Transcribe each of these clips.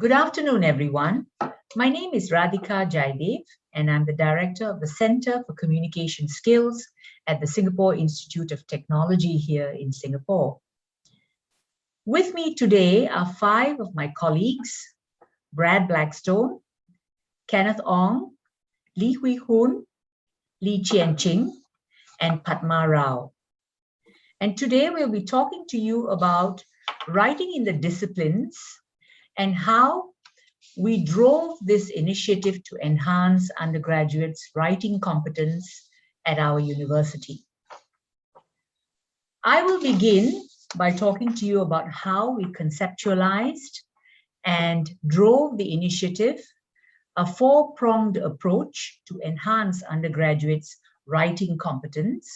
Good afternoon, everyone. My name is Radhika Jaidev, and I'm the Director of the Center for Communication Skills at the Singapore Institute of Technology here in Singapore. With me today are 5 of my colleagues: Brad Blackstone, Kenneth Ong, Lee Hui Hoon, Lee Chien Ching, and Padma Rao. And today we'll be talking to you about writing in the disciplines and how we drove this initiative to enhance undergraduates' writing competence at our university. I will begin by talking to you about how we conceptualized and drove the initiative, a 4-pronged approach to enhance undergraduates' writing competence.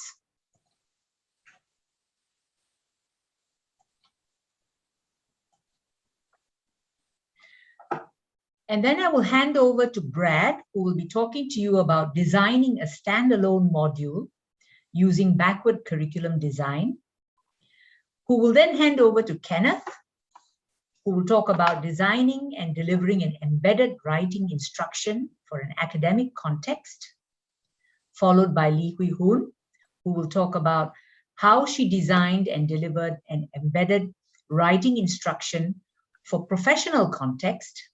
And then I will hand over to Brad, who will be talking to you about designing a standalone module using backward curriculum design, who will then hand over to Kenneth, who will talk about designing and delivering an embedded writing instruction for an academic context, followed by Lee Hui Hoon, who will talk about how she designed and delivered an embedded writing instruction for professional context.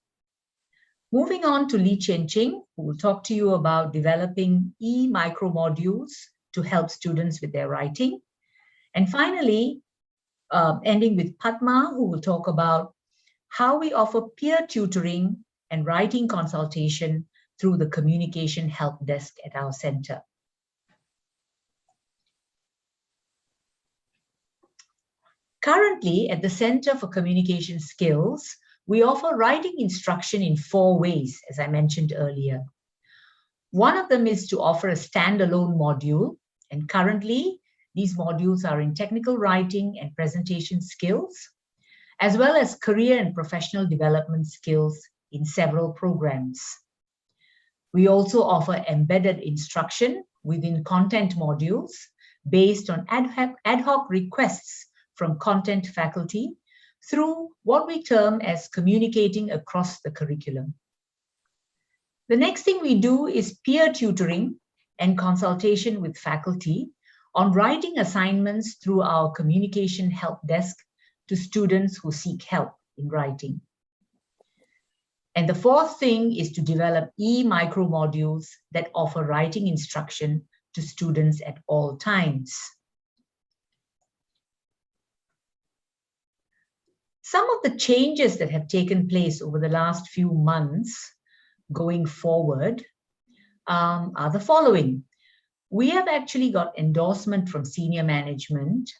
Moving on to Lee Chien Ching, who will talk to you about developing e-micro modules to help students with their writing. And finally, ending with Padma, who will talk about how we offer peer tutoring and writing consultation through the communication help desk at our center. Currently, at the Center for Communication Skills, we offer writing instruction in 4 ways, as I mentioned earlier. One of them is to offer a standalone module, and currently these modules are in technical writing and presentation skills, as well as career and professional development skills in several programs. We also offer embedded instruction within content modules based on ad hoc requests from content faculty through what we term as communicating across the curriculum. The next thing we do is peer tutoring and consultation with faculty on writing assignments through our communication help desk to students who seek help in writing. And the 4th thing is to develop e-micro modules that offer writing instruction to students at all times. Some of the changes that have taken place over the last few months going forward are the following. We have actually got endorsement from senior management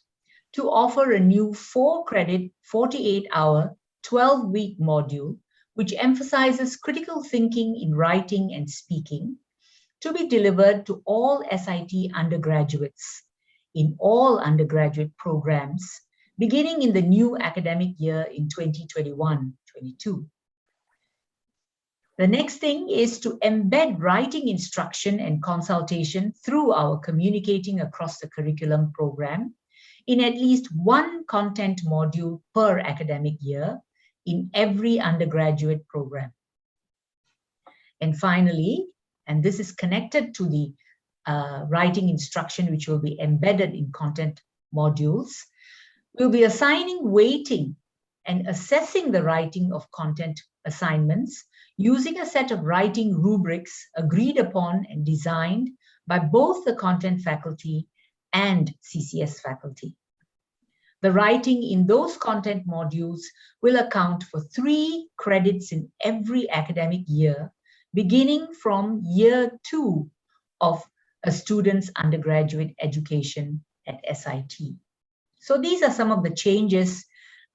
to offer a new 4-credit, 48-hour, 12-week module, which emphasizes critical thinking in writing and speaking, to be delivered to all SIT undergraduates in all undergraduate programs, beginning in the new academic year in 2021-22. The next thing is to embed writing instruction and consultation through our Communicating Across the Curriculum program in at least 1 content module per academic year in every undergraduate program. And finally, and this is connected to the writing instruction which will be embedded in content modules, we'll be assigning weighting and assessing the writing of content assignments using a set of writing rubrics agreed upon and designed by both the content faculty and CCS faculty. The writing in those content modules will account for 3 credits in every academic year, beginning from year 2 of a student's undergraduate education at SIT. So these are some of the changes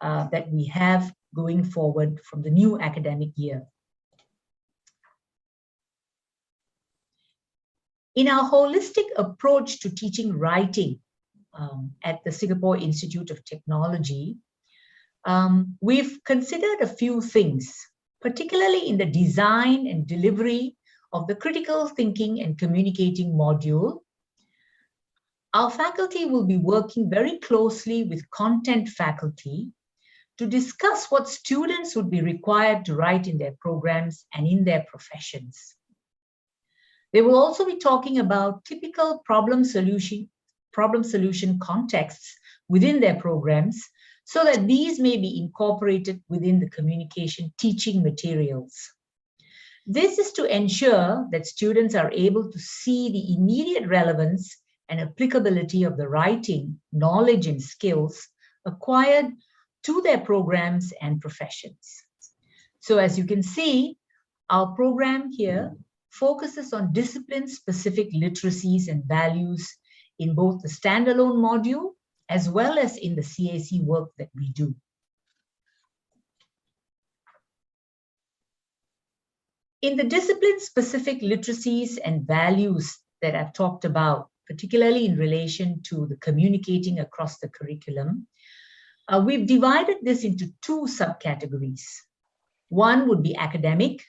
that we have going forward from the new academic year. In our holistic approach to teaching writing at the Singapore Institute of Technology, we've considered a few things, particularly in the design and delivery of the critical thinking and communicating module. Our faculty will be working very closely with content faculty to discuss what students would be required to write in their programs and in their professions. They will also be talking about typical problem solution contexts within their programs so that these may be incorporated within the communication teaching materials. This is to ensure that students are able to see the immediate relevance and applicability of the writing, knowledge, and skills acquired to their programs and professions. So as you can see, our program here focuses on discipline-specific literacies and values in both the standalone module as well as in the CAC work that we do. In the discipline-specific literacies and values that I've talked about, particularly in relation to the communicating across the curriculum, we've divided this into two subcategories. One would be academic,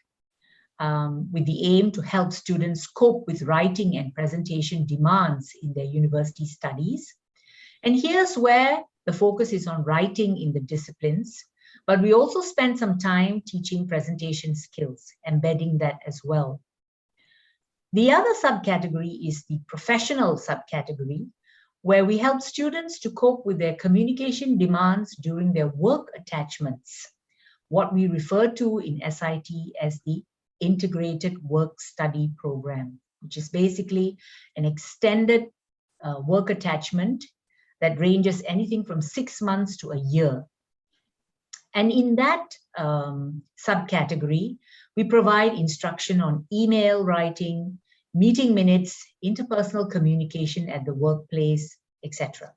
with the aim to help students cope with writing and presentation demands in their university studies. And here's where the focus is on writing in the disciplines, but we also spend some time teaching presentation skills, embedding that as well. The other subcategory is the professional subcategory, where we help students to cope with their communication demands during their work attachments, what we refer to in SIT as the Integrated Work Study Program, which is basically an extended work attachment that ranges anything from 6 months to a year. And in that subcategory, we provide instruction on email writing, meeting minutes, interpersonal communication at the workplace, etc.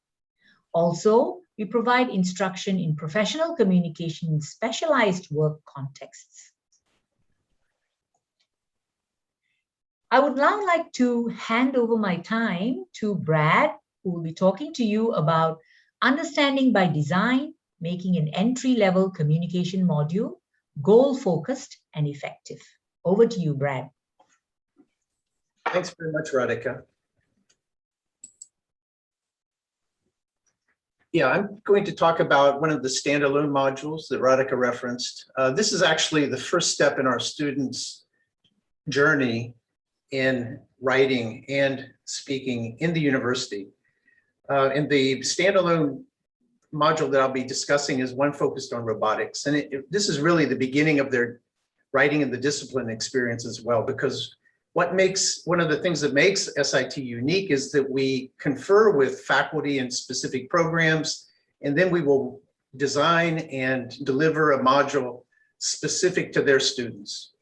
Also, we provide instruction in professional communication in specialized work contexts. I would now like to hand over my time to Brad, who will be talking to you about understanding by design, making an entry-level communication module, goal-focused and effective. Over to you, Brad. Thanks very much, Radhika. Yeah, I'm going to talk about one of the standalone modules that Radhika referenced. This is actually the first step in our students' journey in writing and speaking in the university. And the standalone module that I'll be discussing is one focused on robotics. And this is really the beginning of their writing in the discipline experience as well, because one of the things that makes SIT unique is that we confer with faculty in specific programs, and then we will design and deliver a module specific to their students.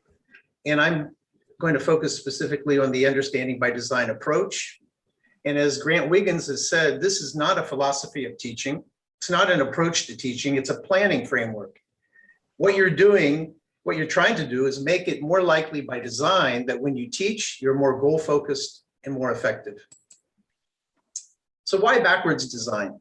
And I'm going to focus specifically on the understanding by design approach. And as Grant Wiggins has said, this is not a philosophy of teaching. It's not an approach to teaching. It's a planning framework. What you're trying to do is make it more likely by design that when you teach, you're more goal-focused and more effective. So why backwards design?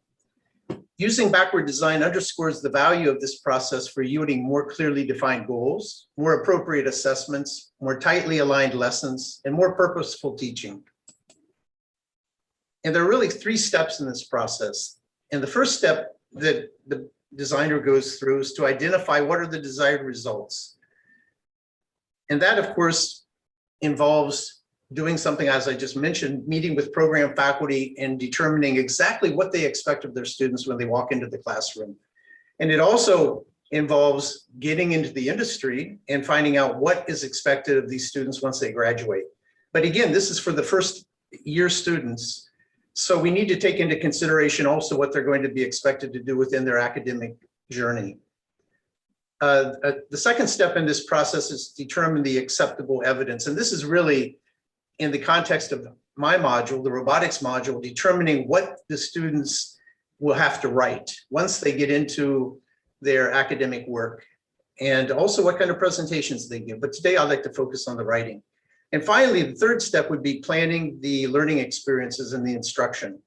Using backward design underscores the value of this process for yielding more clearly defined goals, more appropriate assessments, more tightly aligned lessons, and more purposeful teaching. And there are really 3 steps in this process. And the first step that the designer goes through is to identify what are the desired results. And that, of course, involves doing something, as I just mentioned, meeting with program faculty and determining exactly what they expect of their students when they walk into the classroom. And it also involves getting into the industry and finding out what is expected of these students once they graduate. But again, this is for the first year students. So we need to take into consideration also what they're going to be expected to do within their academic journey. The second step in this process is to determine the acceptable evidence. And this is really, in the context of my module, the robotics module, determining what the students will have to write once they get into their academic work, and also what kind of presentations they give. But today I'd like to focus on the writing. And finally, the third step would be planning the learning experiences and the instruction.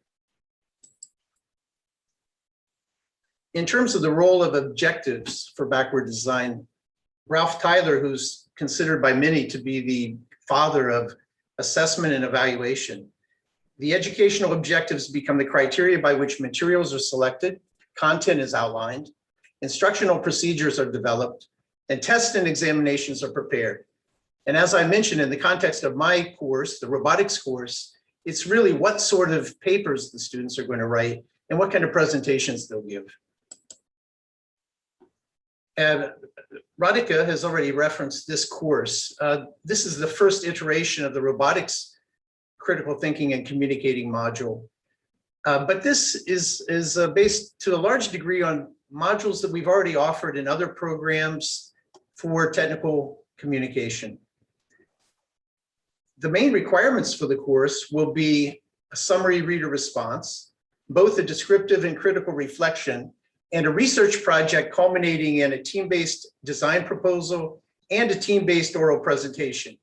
In terms of the role of objectives for backward design, Ralph Tyler, who's considered by many to be the father of assessment and evaluation, the educational objectives become the criteria by which materials are selected, content is outlined, instructional procedures are developed, and tests and examinations are prepared. And as I mentioned, in the context of my course, the robotics course, it's really what sort of papers the students are going to write and what kind of presentations they'll give. And Radhika has already referenced this course. This is the first iteration of the robotics critical thinking and communicating module. But this is based to a large degree on modules that we've already offered in other programs for technical communication. The main requirements for the course will be a summary reader response, both a descriptive and critical reflection, and a research project culminating in a team-based design proposal and a team-based oral presentation.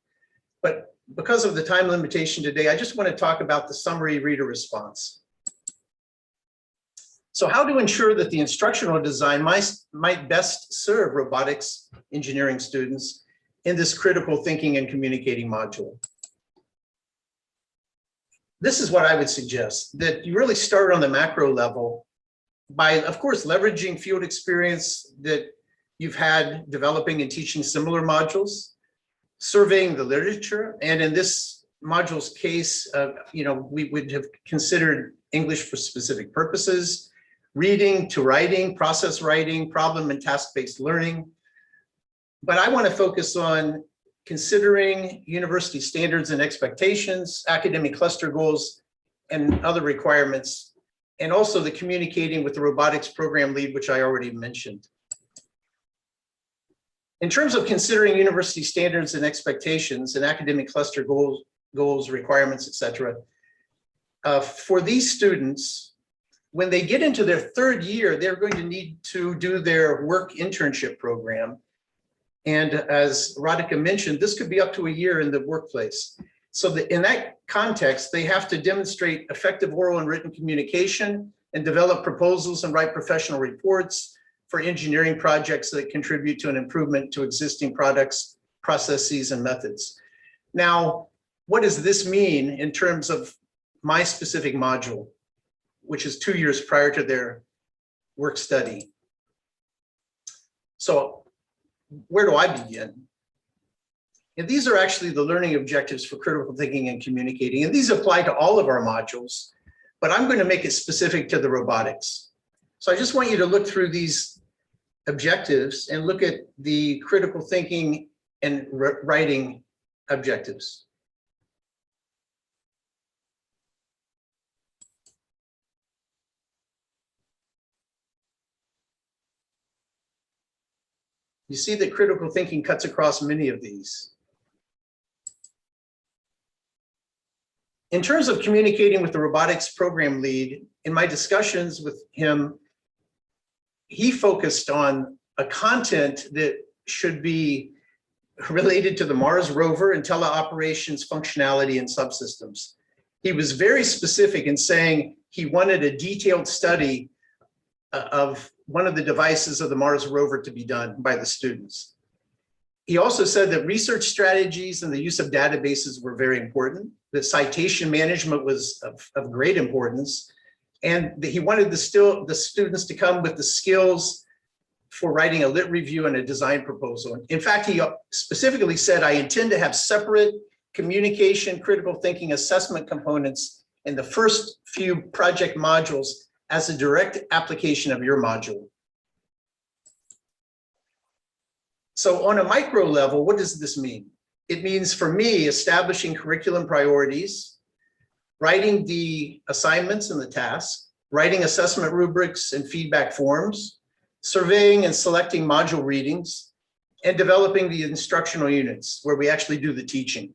But because of the time limitation today, I just want to talk about the summary reader response. So how to ensure that the instructional design might best serve robotics engineering students in this critical thinking and communicating module. This is what I would suggest, that you really start on the macro level by, of course, leveraging field experience that you've had developing and teaching similar modules, surveying the literature, and in this module's case, we would have considered English for specific purposes, reading to writing, process writing, problem and task-based learning. But I want to focus on considering university standards and expectations, academic cluster goals, and other requirements, and also the communicating with the robotics program lead, which I already mentioned. In terms of considering university standards and expectations and academic cluster goals, requirements, etc., for these students, when they get into their third year, they're going to need to do their work internship program. And as Radhika mentioned, this could be up to a year in the workplace. So in that context, they have to demonstrate effective oral and written communication and develop proposals and write professional reports for engineering projects that contribute to an improvement to existing products, processes, and methods. Now, what does this mean in terms of my specific module, which is 2 years prior to their work study? So where do I begin? And these are actually the learning objectives for critical thinking and communicating. And these apply to all of our modules, but I'm going to make it specific to the robotics. So I just want you to look through these objectives and look at the critical thinking and writing objectives. You see that critical thinking cuts across many of these. In terms of communicating with the robotics program lead, in my discussions with him, he focused on a content that should be related to the Mars rover and teleoperations functionality and subsystems. He was very specific in saying he wanted a detailed study of one of the devices of the Mars rover to be done by the students. He also said that research strategies and the use of databases were very important, that citation management was of great importance, and that he wanted the students to come with the skills for writing a lit review and a design proposal. In fact, he specifically said, I intend to have separate communication, critical thinking assessment components in the first few project modules as a direct application of your module. So on a micro level, what does this mean? It means, for me, establishing curriculum priorities, writing the assignments and the tasks, writing assessment rubrics and feedback forms, surveying and selecting module readings, and developing the instructional units where we actually do the teaching.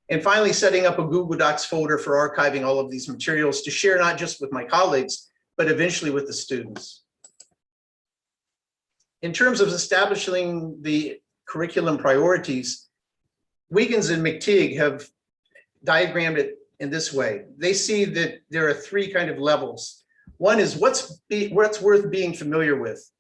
And finally, setting up a Google Docs folder for archiving all of these materials to share not just with my colleagues, but eventually with the students. In terms of establishing the curriculum priorities, Wiggins and McTeague have diagrammed it in this way. They see that there are three kind of levels. One is what's worth being familiar with.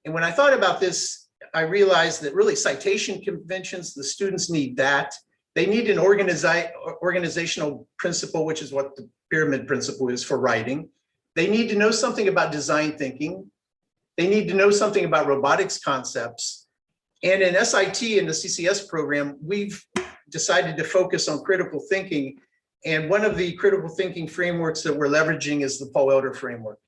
And when I thought about this, I realized that really citation conventions, the students need that. They need an organizational principle, which is what the pyramid principle is for writing. They need to know something about design thinking. They need to know something about robotics concepts. And in SIT, in the CCS program, we've decided to focus on critical thinking. And one of the critical thinking frameworks that we're leveraging is the Paul Elder framework.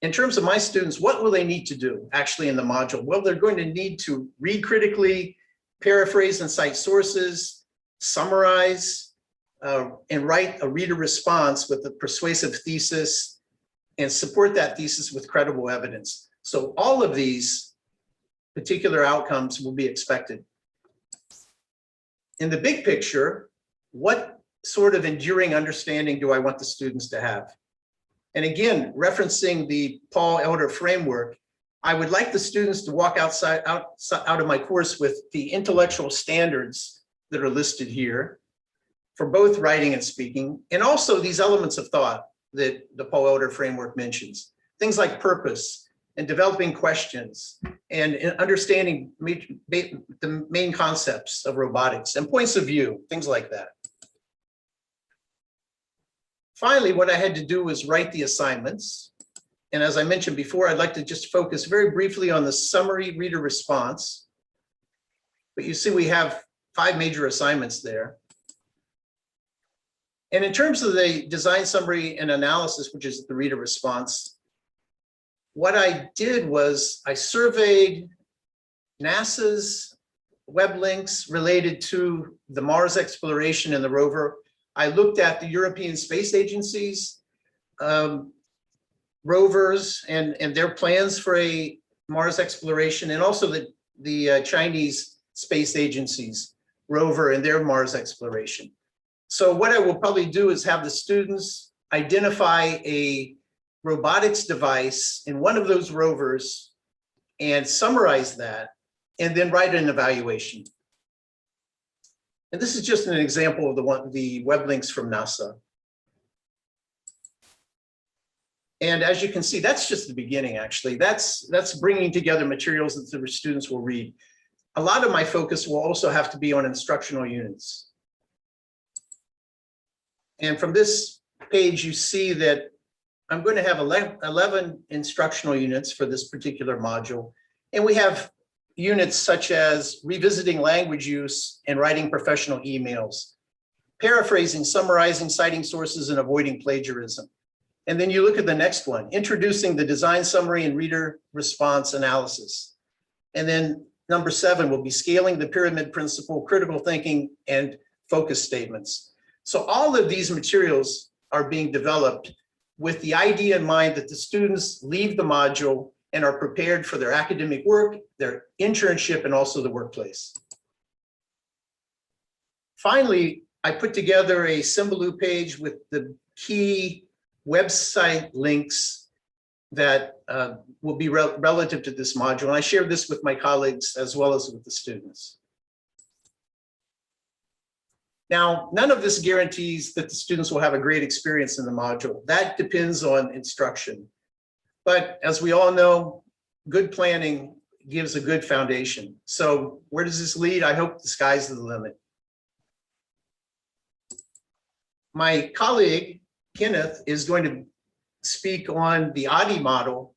In terms of my students, what will they need to do actually in the module? Well, they're going to need to read critically, paraphrase and cite sources, summarize, and write a reader response with a persuasive thesis and support that thesis with credible evidence. So all of these particular outcomes will be expected. In the big picture, what sort of enduring understanding do I want the students to have? And again, referencing the Paul Elder framework, I would like the students to walk out of my course with the intellectual standards that are listed here for both writing and speaking, and also these elements of thought that the Paul Elder framework mentions. Things like purpose and developing questions and understanding the main concepts of robotics and points of view, things like that. Finally, what I had to do was write the assignments. And as I mentioned before, I'd like to just focus very briefly on the summary reader response. But you see we have 5 major assignments there. And in terms of the design summary and analysis, which is the reader response, what I did was I surveyed NASA's web links related to the Mars exploration and the rover. I looked at the European Space Agency's rovers and their plans for a Mars exploration, and also the Chinese Space Agency's rover and their Mars exploration. So what I will probably do is have the students identify a robotics device in one of those rovers and summarize that, and then write an evaluation. And this is just an example of the web links from NASA. And as you can see, that's just the beginning, actually. That's bringing together materials that the students will read. A lot of my focus will also have to be on instructional units. And from this page, you see that I'm going to have 11 instructional units for this particular module. And we have units such as revisiting language use and writing professional emails, paraphrasing, summarizing, citing sources, and avoiding plagiarism. And then you look at the next one, introducing the design summary and reader response analysis. And then number 7 will be scaling the pyramid principle, critical thinking, and focus statements. So all of these materials are being developed with the idea in mind that the students leave the module and are prepared for their academic work, their internship, and also the workplace. Finally, I put together a Symbaloo page with the key website links that will be relative to this module. And I shared this with my colleagues as well as with the students. Now, none of this guarantees that the students will have a great experience in the module. That depends on instruction. But as we all know, good planning gives a good foundation. So where does this lead? I hope the sky's the limit. My colleague, Kenneth, is going to speak on the ADDIE model,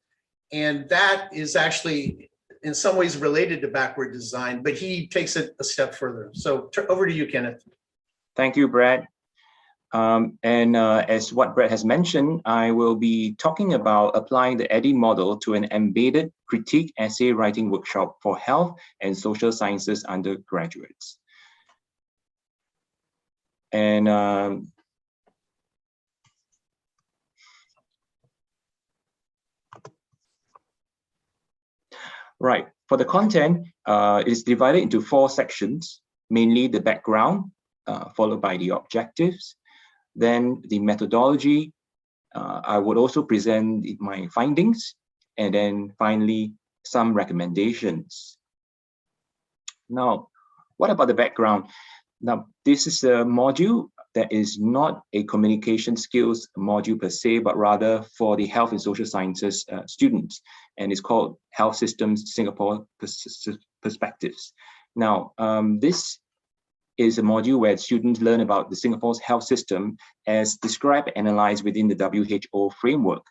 and that is actually in some ways related to backward design, but he takes it a step further. So over to you, Kenneth. Thank you, Brad. As what Brad has mentioned, I will be talking about applying the ADDIE model to an embedded critique essay writing workshop for health and social sciences undergraduates. And right, for the content, it is divided into 4 sections, mainly the background, followed by the objectives, then the methodology. I would also present my findings, and then finally some recommendations. Now, what about the background? Now, this is a module that is not a communication skills module per se, but rather for the health and social sciences students, and it's called Health Systems Singapore Perspectives. Now, this is a module where students learn about the Singapore's health system as described and analyzed within the WHO framework.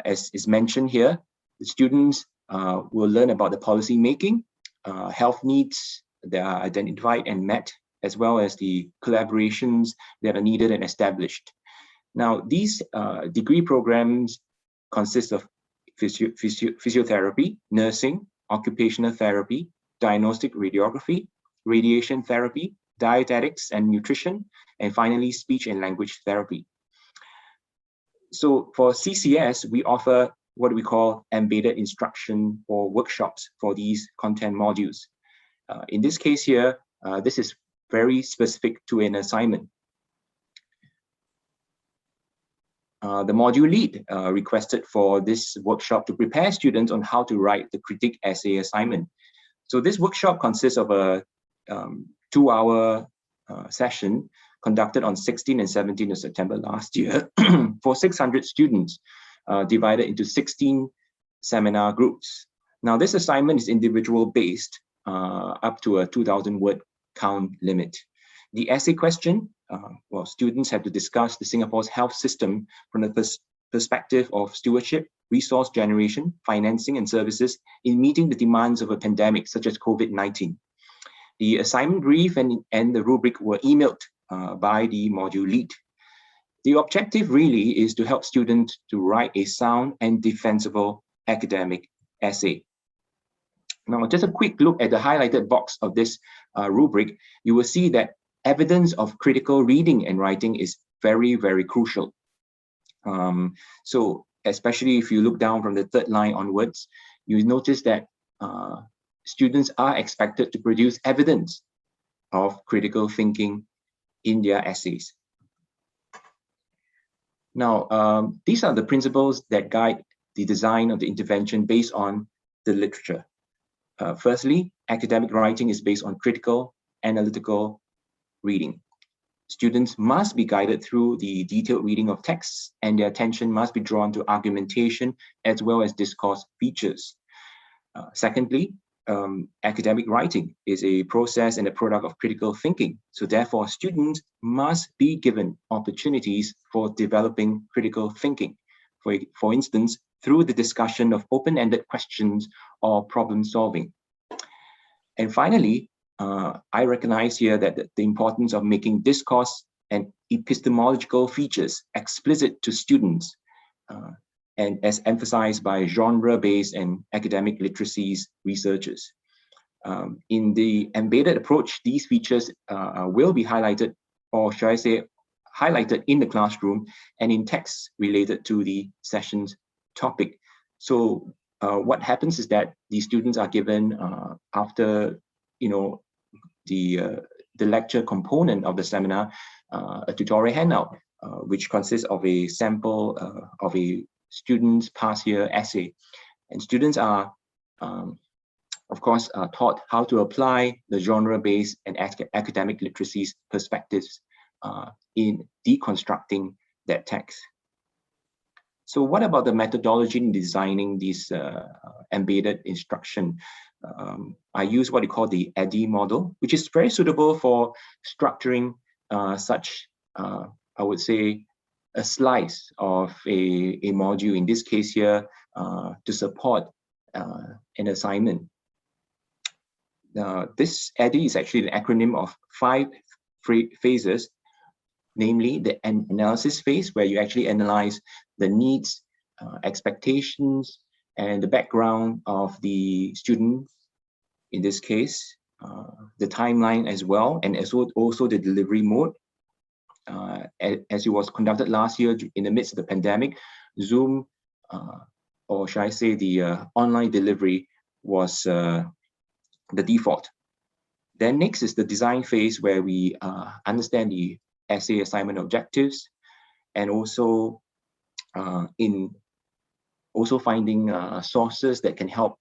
As is mentioned here, the students will learn about the policy making, health needs that are identified and met, as well as the collaborations that are needed and established. Now, these degree programs consist of physiotherapy, nursing, occupational therapy, diagnostic radiography, radiation therapy, dietetics and nutrition, and finally, speech and language therapy. So for CCS, we offer what we call embedded instruction or workshops for these content modules. In this case here, this is very specific to an assignment. The module lead requested for this workshop to prepare students on how to write the critique essay assignment. So this workshop consists of a 2-hour session conducted on 16 and 17 of September last year for 600 students, divided into 16 seminar groups. Now, this assignment is individual based, up to a 2,000 word count limit. The essay question, well, students have to discuss Singapore's health system from the perspective of stewardship, resource generation, financing and services in meeting the demands of a pandemic such as COVID-19. The assignment brief and the rubric were emailed by the module lead. The objective really is to help students to write a sound and defensible academic essay. Now, just a quick look at the highlighted box of this rubric, you will see that evidence of critical reading and writing is very, very crucial. So especially if you look down from the third line onwards, you notice that students are expected to produce evidence of critical thinking in their essays. Now, these are the principles that guide the design of the intervention based on the literature. Firstly, academic writing is based on critical, analytical reading. Students must be guided through the detailed reading of texts, and their attention must be drawn to argumentation as well as discourse features. Secondly, academic writing is a process and a product of critical thinking. So therefore, students must be given opportunities for developing critical thinking. For instance, through the discussion of open-ended questions or problem solving. And finally, I recognize here that the importance of making discourse and epistemological features explicit to students, and as emphasized by genre-based and academic literacies researchers. In the embedded approach, these features will be highlighted, or should I say, highlighted in the classroom and in texts related to the session's topic. So what happens is that the students are given after, the lecture component of the seminar, a tutorial handout, which consists of a sample of a student's past year essay. And students are, of course, taught how to apply the genre-based and academic literacies perspectives in deconstructing that text. So what about the methodology in designing these embedded instruction? I use what you call the ADDIE model, which is very suitable for structuring such, I would say, a slice of a module, in this case here, to support an assignment. This ADDIE is actually an acronym of 5 phases, namely the analysis phase, where you actually analyze the needs, expectations, and the background of the student, in this case, the timeline as well, and also the delivery mode. As it was conducted last year in the midst of the pandemic, Zoom, or should I say the online delivery was the default. Then next is the design phase, where we understand the essay assignment objectives, and also finding sources that can help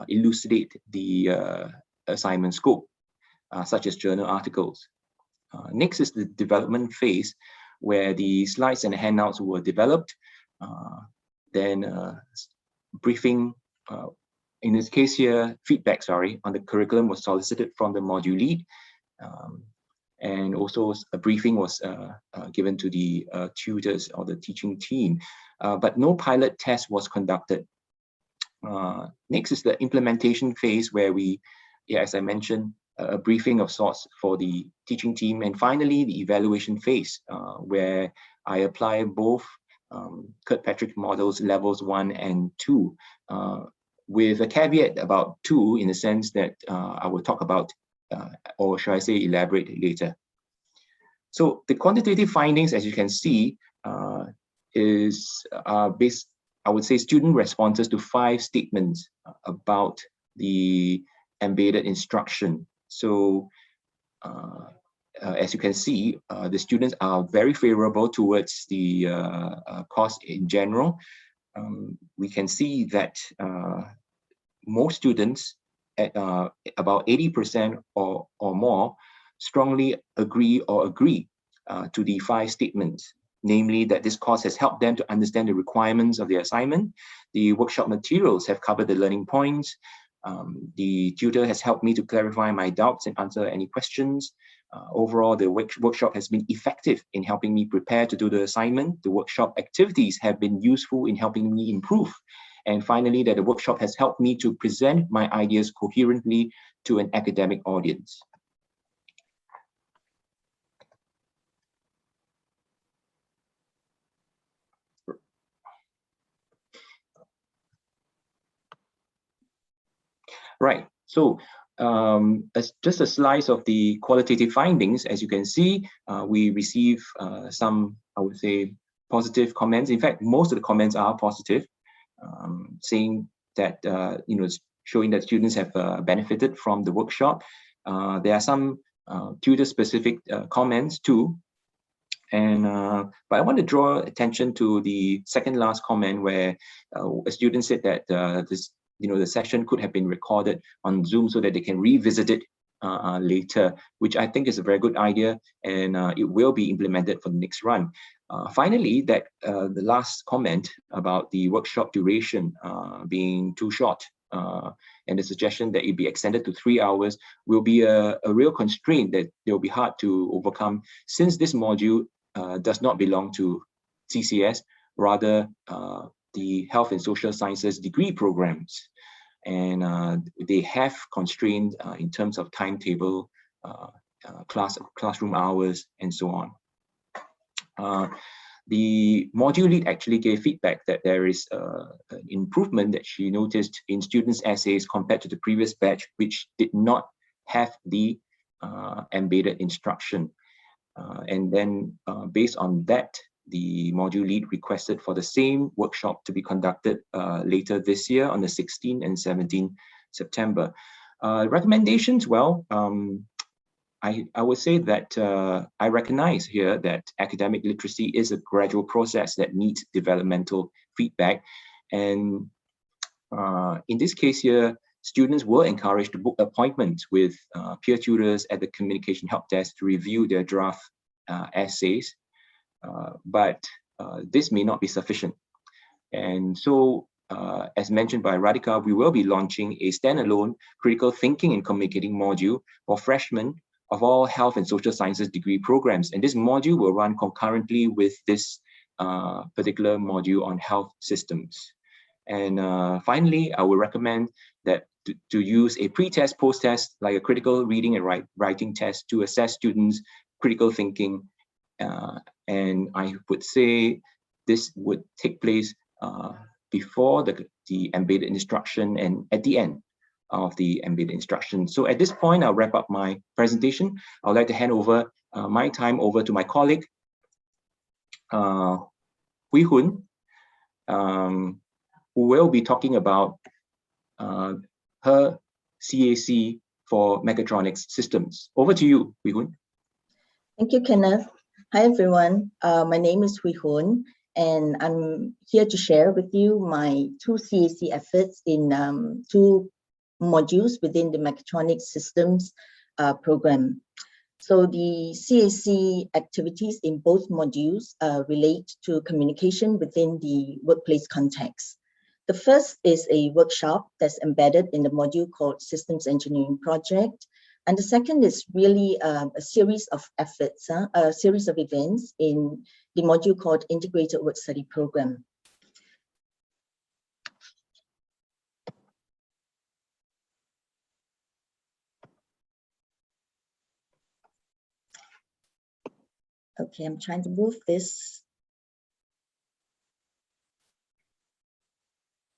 elucidate the assignment scope, such as journal articles. Next is the development phase, where the slides and handouts were developed. Then briefing, in this case here, feedback, on the curriculum was solicited from the module lead. And also a briefing was given to the tutors or the teaching team but no pilot test was conducted. Next is the implementation phase, where we, as I mentioned, a briefing of sorts for the teaching team, and finally the evaluation phase, where I apply both Kirkpatrick models levels 1 and 2, with a caveat about 2 in the sense that I will talk about, or should I say elaborate later. So the quantitative findings, as you can see, is based, I would say, student responses to 5 statements about the embedded instruction. So as you can see, the students are very favorable towards the course in general. We can see that most students, at about 80% or more, strongly agree to the 5 statements, namely that this course has helped them to understand the requirements of the assignment, the workshop materials have covered the learning points, the tutor has helped me to clarify my doubts and answer any questions. Overall, the workshop has been effective in helping me prepare to do the assignment. The workshop activities have been useful in helping me improve. And finally, that the workshop has helped me to present my ideas coherently to an academic audience. Right, so just a slice of the qualitative findings. As you can see, we receive some, I would say, positive comments. In fact, most of the comments are positive, saying that, showing that students have benefited from the workshop. There are some tutor-specific comments too. And but I want to draw attention to the second last comment, where a student said that the session could have been recorded on Zoom so that they can revisit it later, which I think is a very good idea, and it will be implemented for the next run. Finally, that the last comment about the workshop duration being too short, and the suggestion that it be extended to 3 hours will be a real constraint that it will be hard to overcome, since this module does not belong to CCS, rather the Health and Social Sciences degree programs. And they have constrained in terms of timetable, classroom hours, and so on. The module lead actually gave feedback that there is an improvement that she noticed in students' essays compared to the previous batch, which did not have the embedded instruction. And then based on that, the module lead requested for the same workshop to be conducted later this year on the 16th and 17th September. Recommendations, well, I would say that I recognize here that academic literacy is a gradual process that needs developmental feedback. And in this case here, students were encouraged to book appointments with peer tutors at the communication help desk to review their draft essays. But this may not be sufficient. And so, as mentioned by Radhika, we will be launching a standalone critical thinking and communicating module for freshmen of all health and social sciences degree programs. And this module will run concurrently with this particular module on health systems. And finally, I would recommend that to use a pre-test, post-test, like a critical reading and writing test to assess students' critical thinking. And I would say this would take place before the embedded instruction and at the end of the embedded instruction. So at this point, I'll wrap up my presentation. I'd like to hand over my time over to my colleague, Hui Hun, who will be talking about her CAC for mechatronics systems. Over to you, Hui Hun. Thank you, Kenneth. Hi, everyone. My name is Hui Hun, and I'm here to share with you my 2 CAC efforts in 2 modules within the mechatronics systems program. So the CAC activities in both modules relate to communication within the workplace context. The first is a workshop that's embedded in the module called Systems Engineering Project. And the second is really a series of efforts, a series of events in the module called Integrated Work Study Program. Okay, I'm trying to move this.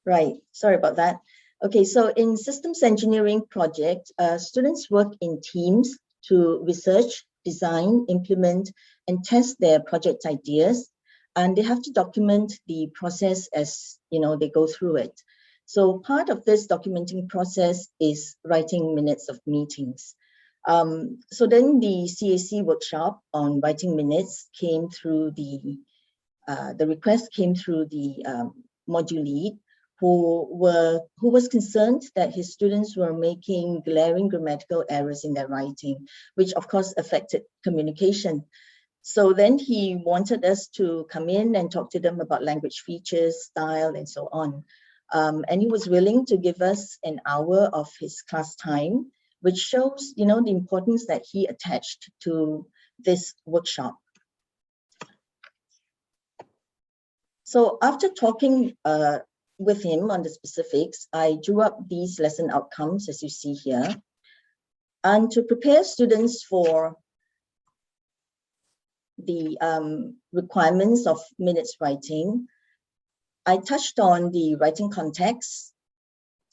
Right, sorry about that. Okay, so in systems engineering project, students work in teams to research, design, implement, and test their project ideas. And they have to document the process as they go through it. So part of this documenting process is writing minutes of meetings. So then the CAC workshop on writing minutes came through the request came through the module lead, who was concerned that his students were making glaring grammatical errors in their writing, which of course affected communication. So then he wanted us to come in and talk to them about language features, style, and so on. And he was willing to give us an hour of his class time, which shows, the importance that he attached to this workshop. So after talking with him on the specifics, I drew up these lesson outcomes, as you see here. And to prepare students for the requirements of minutes writing, I touched on the writing context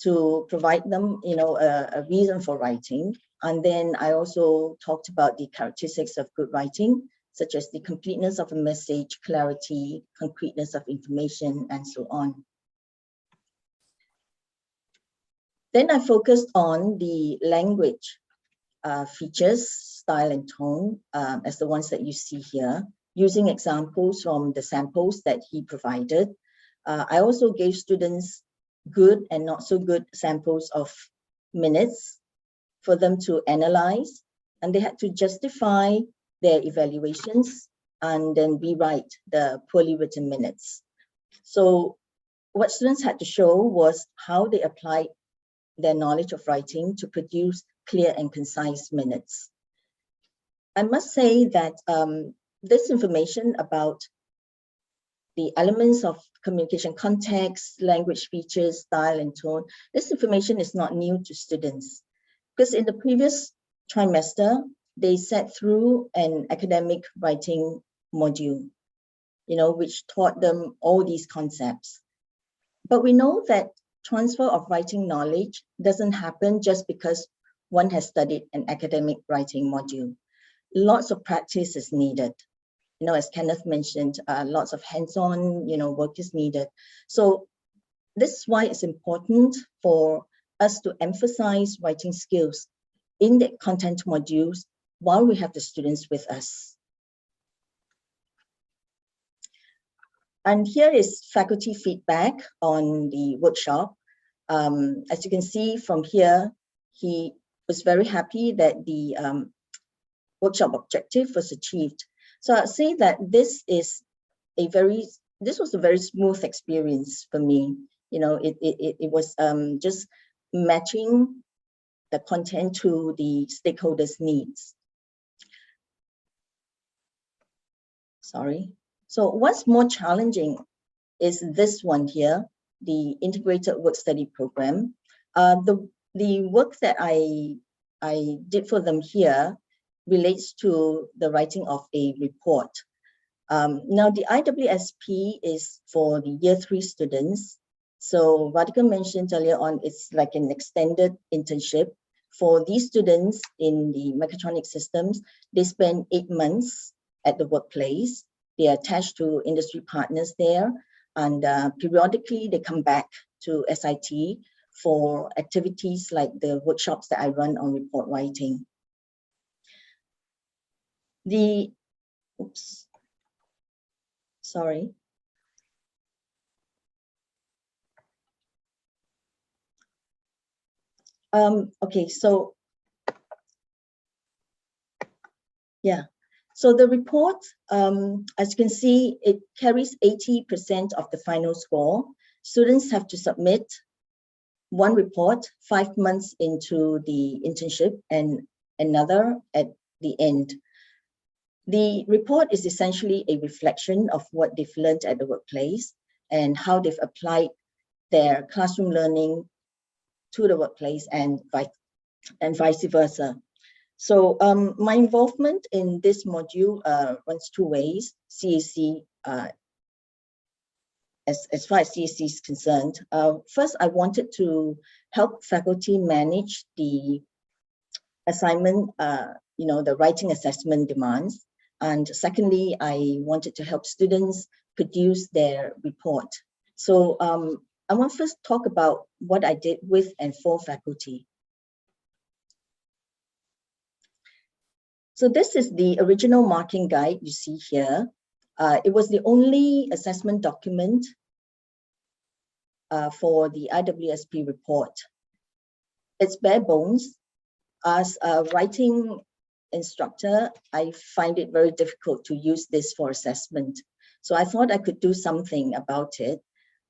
to provide them, a reason for writing. And then I also talked about the characteristics of good writing, such as the completeness of a message, clarity, concreteness of information, and so on. Then I focused on the language features, style, and tone, as the ones that you see here, using examples from the samples that he provided. I also gave students good and not so good samples of minutes for them to analyze, and they had to justify their evaluations and then rewrite the poorly written minutes. So what students had to show was how they applied their knowledge of writing to produce clear and concise minutes. I must say that this information about the elements of communication context, language features, style, and tone, this information is not new to students. Because in the previous trimester, they sat through an academic writing module, which taught them all these concepts. But we know that transfer of writing knowledge doesn't happen just because one has studied an academic writing module. Lots of practice is needed. As Kenneth mentioned, lots of hands-on, work is needed. So this is why it's important for us to emphasize writing skills in the content modules while we have the students with us. And here is faculty feedback on the workshop. As you can see from here, he was very happy that the workshop objective was achieved. So I'd say that this was a very smooth experience for me. It was just matching the content to the stakeholders' needs. Sorry. So what's more challenging is this one here, the integrated work study program. The work that I did for them here relates to the writing of a report. Now the IWSP is for the year 3 students. So Radhika mentioned earlier on, it's like an extended internship. For these students in the mechatronic systems, they spend 8 months at the workplace. They are attached to industry partners there, and periodically they come back to SIT for activities like the workshops that I run on report writing. Okay, so yeah. So the report, as you can see, it carries 80% of the final score. Students have to submit one report 5 months into the internship and another at the end. The report is essentially a reflection of what they've learned at the workplace and how they've applied their classroom learning to the workplace and vice versa. So my involvement in this module runs two ways. CAC, as far as CAC is concerned, first I wanted to help faculty manage the assignment, the writing assessment demands. And secondly, I wanted to help students produce their report. So I want to first talk about what I did with and for faculty. So this is the original marking guide you see here. It was the only assessment document for the IWSP report. It's bare bones. As a writing instructor, I find it very difficult to use this for assessment. So I thought I could do something about it.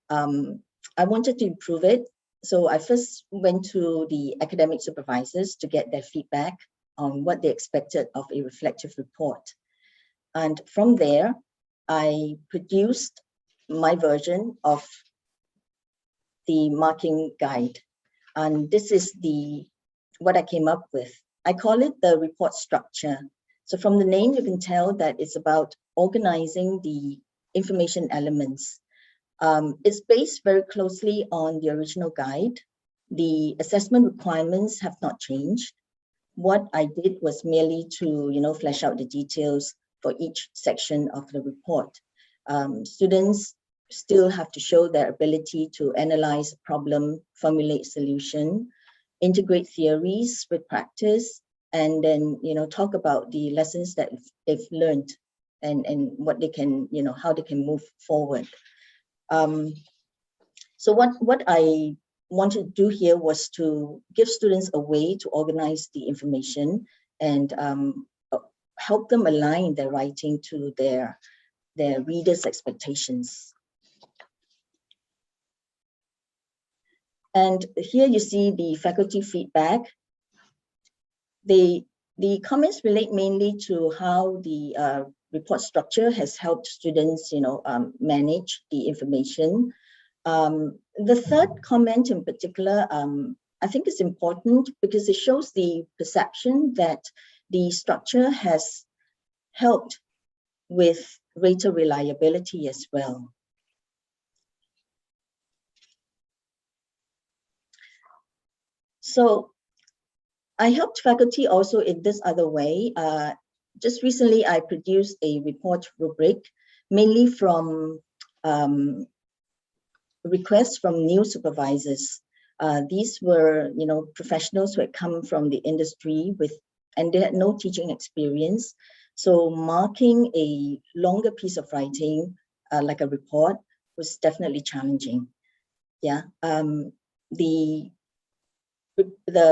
I wanted to improve it. So I first went to the academic supervisors to get their feedback on what they expected of a reflective report. And from there, I produced my version of the marking guide. And this is what I came up with. I call it the report structure. So from the name, you can tell that it's about organizing the information elements. It's based very closely on the original guide. The assessment requirements have not changed. What I did was merely to, flesh out the details for each section of the report. Students still have to show their ability to analyze a problem, formulate solution, integrate theories with practice, and then, talk about the lessons that they've learned and what they can, how they can move forward. So what I wanted to do here was to give students a way to organize the information and help them align their writing to their readers' expectations. And here you see the faculty feedback. The comments relate mainly to how the report structure has helped students, manage the information. The third comment in particular, I think is important because it shows the perception that the structure has helped with greater reliability as well. So I helped faculty also in this other way. Just recently, I produced a report rubric, mainly from requests from new supervisors. These were, professionals who had come from the industry and they had no teaching experience. So marking a longer piece of writing, like a report, was definitely challenging. Yeah. The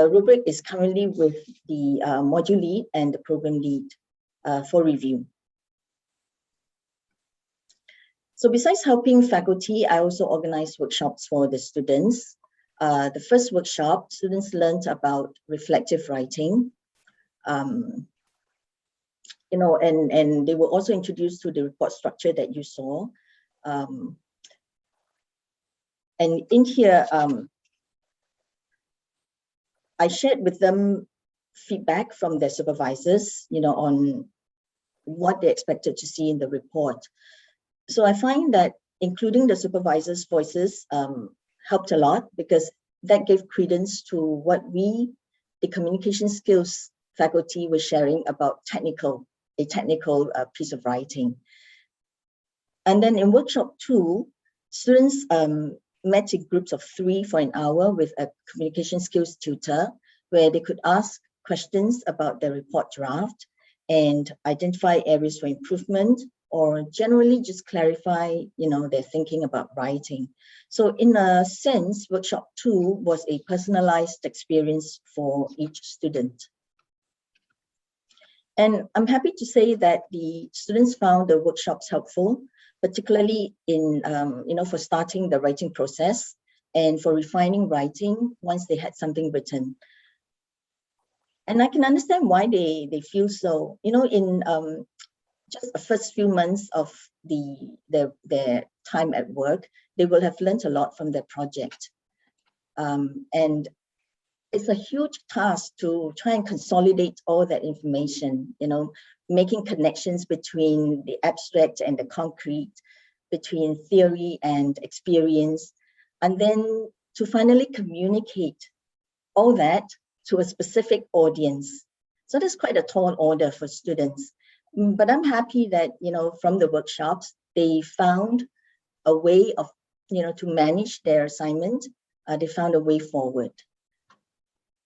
rubric is currently with the module lead and the program lead for review. So besides helping faculty, I also organized workshops for the students. The first workshop, students learned about reflective writing. And they were also introduced to the report structure that you saw. And in here, I shared with them feedback from their supervisors, on what they expected to see in the report. So I find that including the supervisors' voices helped a lot because that gave credence to what the communication skills faculty were sharing about a technical piece of writing. And then in workshop 2, students met in groups of 3 for an hour with a communication skills tutor where they could ask questions about their report draft and identify areas for improvement or generally just clarify, their thinking about writing. So in a sense, workshop 2 was a personalized experience for each student. And I'm happy to say that the students found the workshops helpful, particularly in, for starting the writing process and for refining writing once they had something written. And I can understand why they feel so. In just the first few months of their time at work, they will have learned a lot from their project. And it's a huge task to try and consolidate all that information, making connections between the abstract and the concrete, between theory and experience, and then to finally communicate all that to a specific audience. So that's quite a tall order for students. But I'm happy that, from the workshops, they found a way of, to manage their assignment. They found a way forward.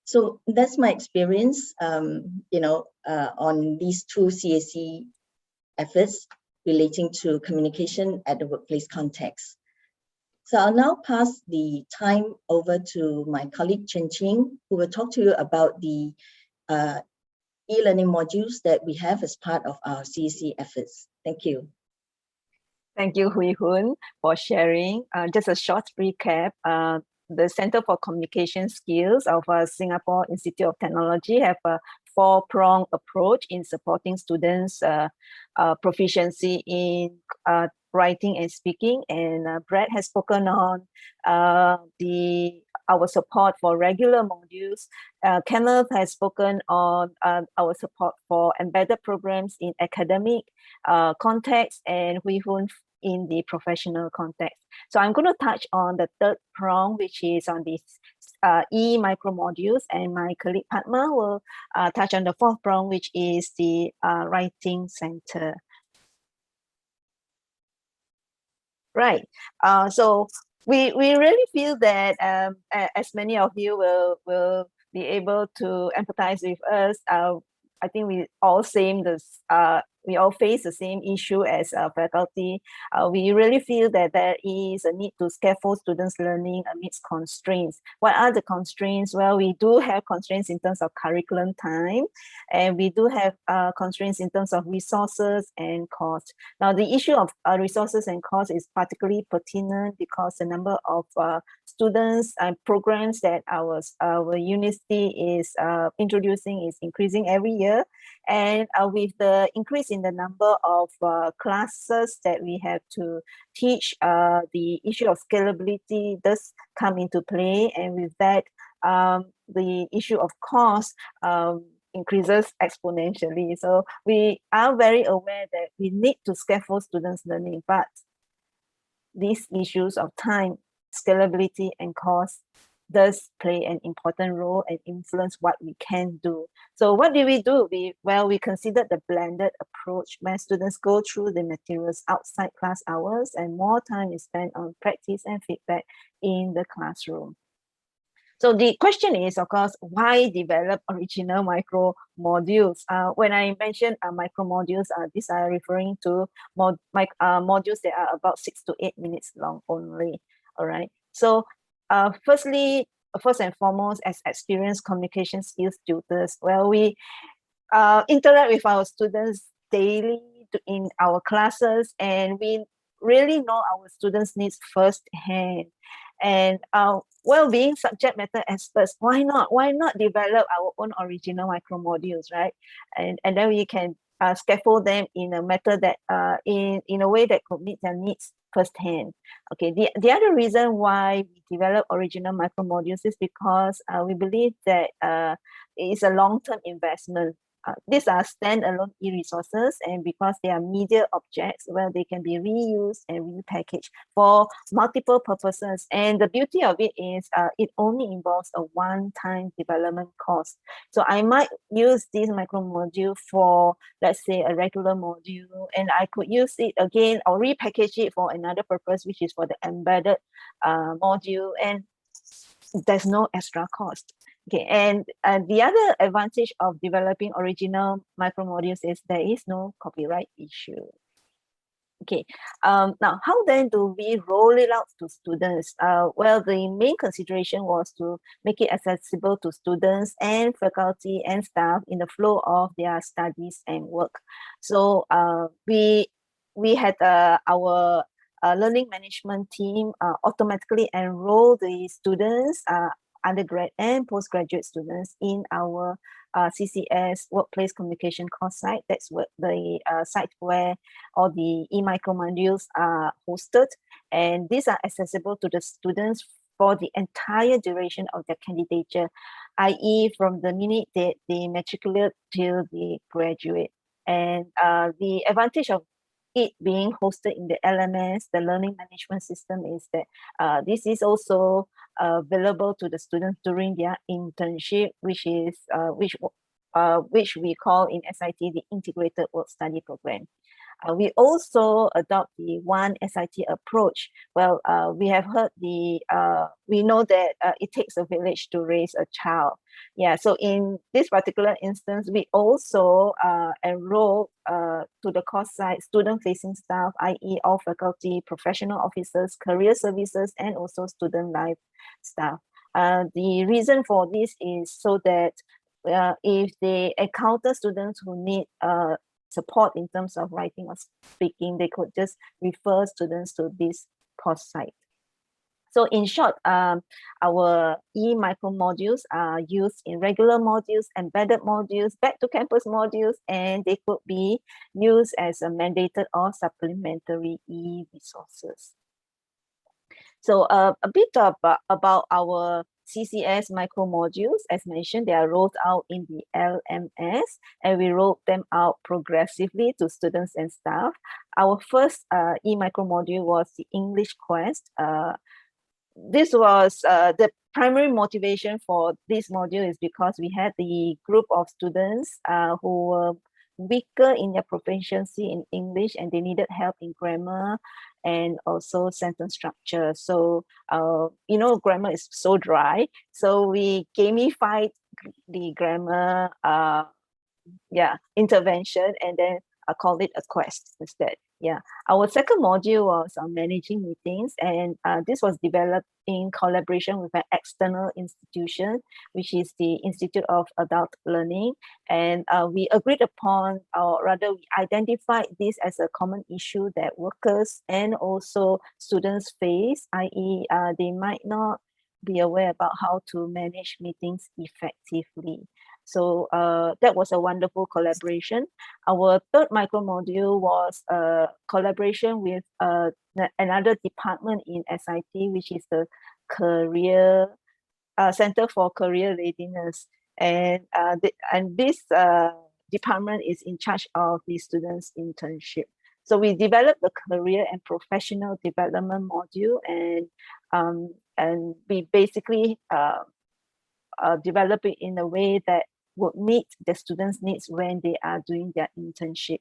So that's my experience, on these two CAC efforts relating to communication at the workplace context. So I'll now pass the time over to my colleague Chen Ching, who will talk to you about the e-learning modules that we have as part of our CAC efforts. Thank you. Thank you, Hui Hun, for sharing. Just a short recap. The Center for Communication Skills of Singapore Institute of Technology have a four-pronged approach in supporting students' proficiency in writing and speaking. And Brad has spoken on our support for regular modules. Kenneth has spoken on our support for embedded programs in academic context, and Hui Hun in the professional context. So I'm going to touch on the third prong, which is on these e-micro modules, and my colleague Padma will touch on the fourth prong, which is the writing center. Right. So we really feel that as many of you will be able to empathize with us. I think we all we all face the same issue as faculty. We really feel that there is a need to scaffold students' learning amidst constraints. What are the constraints? Well, we do have constraints in terms of curriculum time, and we do have constraints in terms of resources and cost. Now, the issue of resources and cost is particularly pertinent because the number of students and programs that our university is introducing is increasing every year. And with the increase in the number of classes that we have to teach, the issue of scalability does come into play. And with that, the issue of cost increases exponentially. So we are very aware that we need to scaffold students' learning, but these issues of time, scalability, and cost does play an important role and influence what we can do. So what do? We considered the blended approach where students go through the materials outside class hours and more time is spent on practice and feedback in the classroom. So the question is, of course, why develop original micro modules? When I mention micro modules, these are referring to modules that are about 6 to 8 minutes long only. All right. So first and foremost, as experienced communication skills tutors, well, we interact with our students daily in our classes, and we really know our students' needs firsthand. And being subject matter experts, why not develop our own original micro modules, right? And then we can scaffold them in a method that in a way that could meet their needs firsthand. Okay, the other reason why we develop original micro modules is because we believe that it is a long-term investment. These are standalone e-resources, and because they are media objects, well, they can be reused and repackaged for multiple purposes. And the beauty of it is it only involves a one-time development cost. So I might use this micro module for, let's say, a regular module, and I could use it again or repackage it for another purpose, which is for the embedded module, and there's no extra cost. Okay, and the other advantage of developing original micro modules is there is no copyright issue. Okay, now how then do we roll it out to students? Well, the main consideration was to make it accessible to students and faculty and staff in the flow of their studies and work. So we had our learning management team automatically enroll the students, undergrad and postgraduate students, in our CCS workplace communication course site. That's what the site where all the e-micro modules are hosted, and these are accessible to the students for the entire duration of their candidature. i.e. from the minute they matriculate till they graduate. And the advantage of it being hosted in the LMS, the learning management system, is that this is also available to the students during their internship, which we call in SIT the Integrated Work Study Program. We also adopt the one SIT approach. Well, we have heard we know that it takes a village to raise a child. Yeah, so in this particular instance, we also enroll to the course side student-facing staff, i.e. all faculty, professional officers, career services, and also student life staff. The reason for this is so that if they encounter students who need support in terms of writing or speaking, they could just refer students to this course site. So in short, our e-micro modules are used in regular modules, embedded modules, back to campus modules, and they could be used as a mandated or supplementary e-resources. So a bit about our CCS micro modules. As mentioned, they are rolled out in the LMS, and we rolled them out progressively to students and staff. Our first e-micro module was the English Quest. This was the primary motivation for this module is because we had the group of students who were weaker in their proficiency in English, and they needed help in grammar and also sentence structure. So, grammar is so dry. So we gamified the grammar intervention, and then I called it a quest instead. Yeah, our second module was managing meetings, and this was developed in collaboration with an external institution, which is the Institute of Adult Learning. And we agreed upon, or rather we identified this as a common issue that workers and also students face, i.e. They might not be aware about how to manage meetings effectively. So that was a wonderful collaboration. Our third micro module was a collaboration with another department in SIT, which is the Career Center for Career Readiness. And this department is in charge of the students' internship. So we developed the career and professional development module, and we basically develop it in a way that would meet the students' needs when they are doing their internship.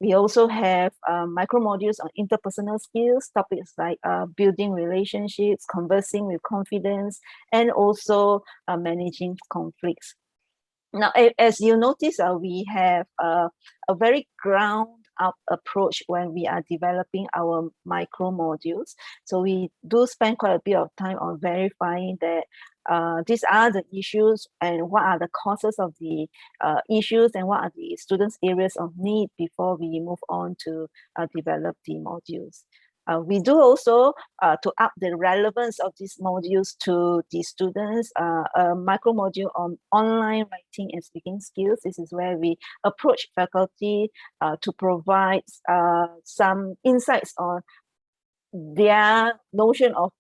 We also have micro modules on interpersonal skills, topics like building relationships, conversing with confidence, and also managing conflicts. Now, as you notice, we have a very ground-up approach when we are developing our micro modules. So we do spend quite a bit of time on verifying that these are the issues and what are the causes of the issues and what are the students' areas of need before we move on to develop the modules. We do also, to up the relevance of these modules to the students, a micro module on online writing and speaking skills. This is where we approach faculty to provide some insights on their notion of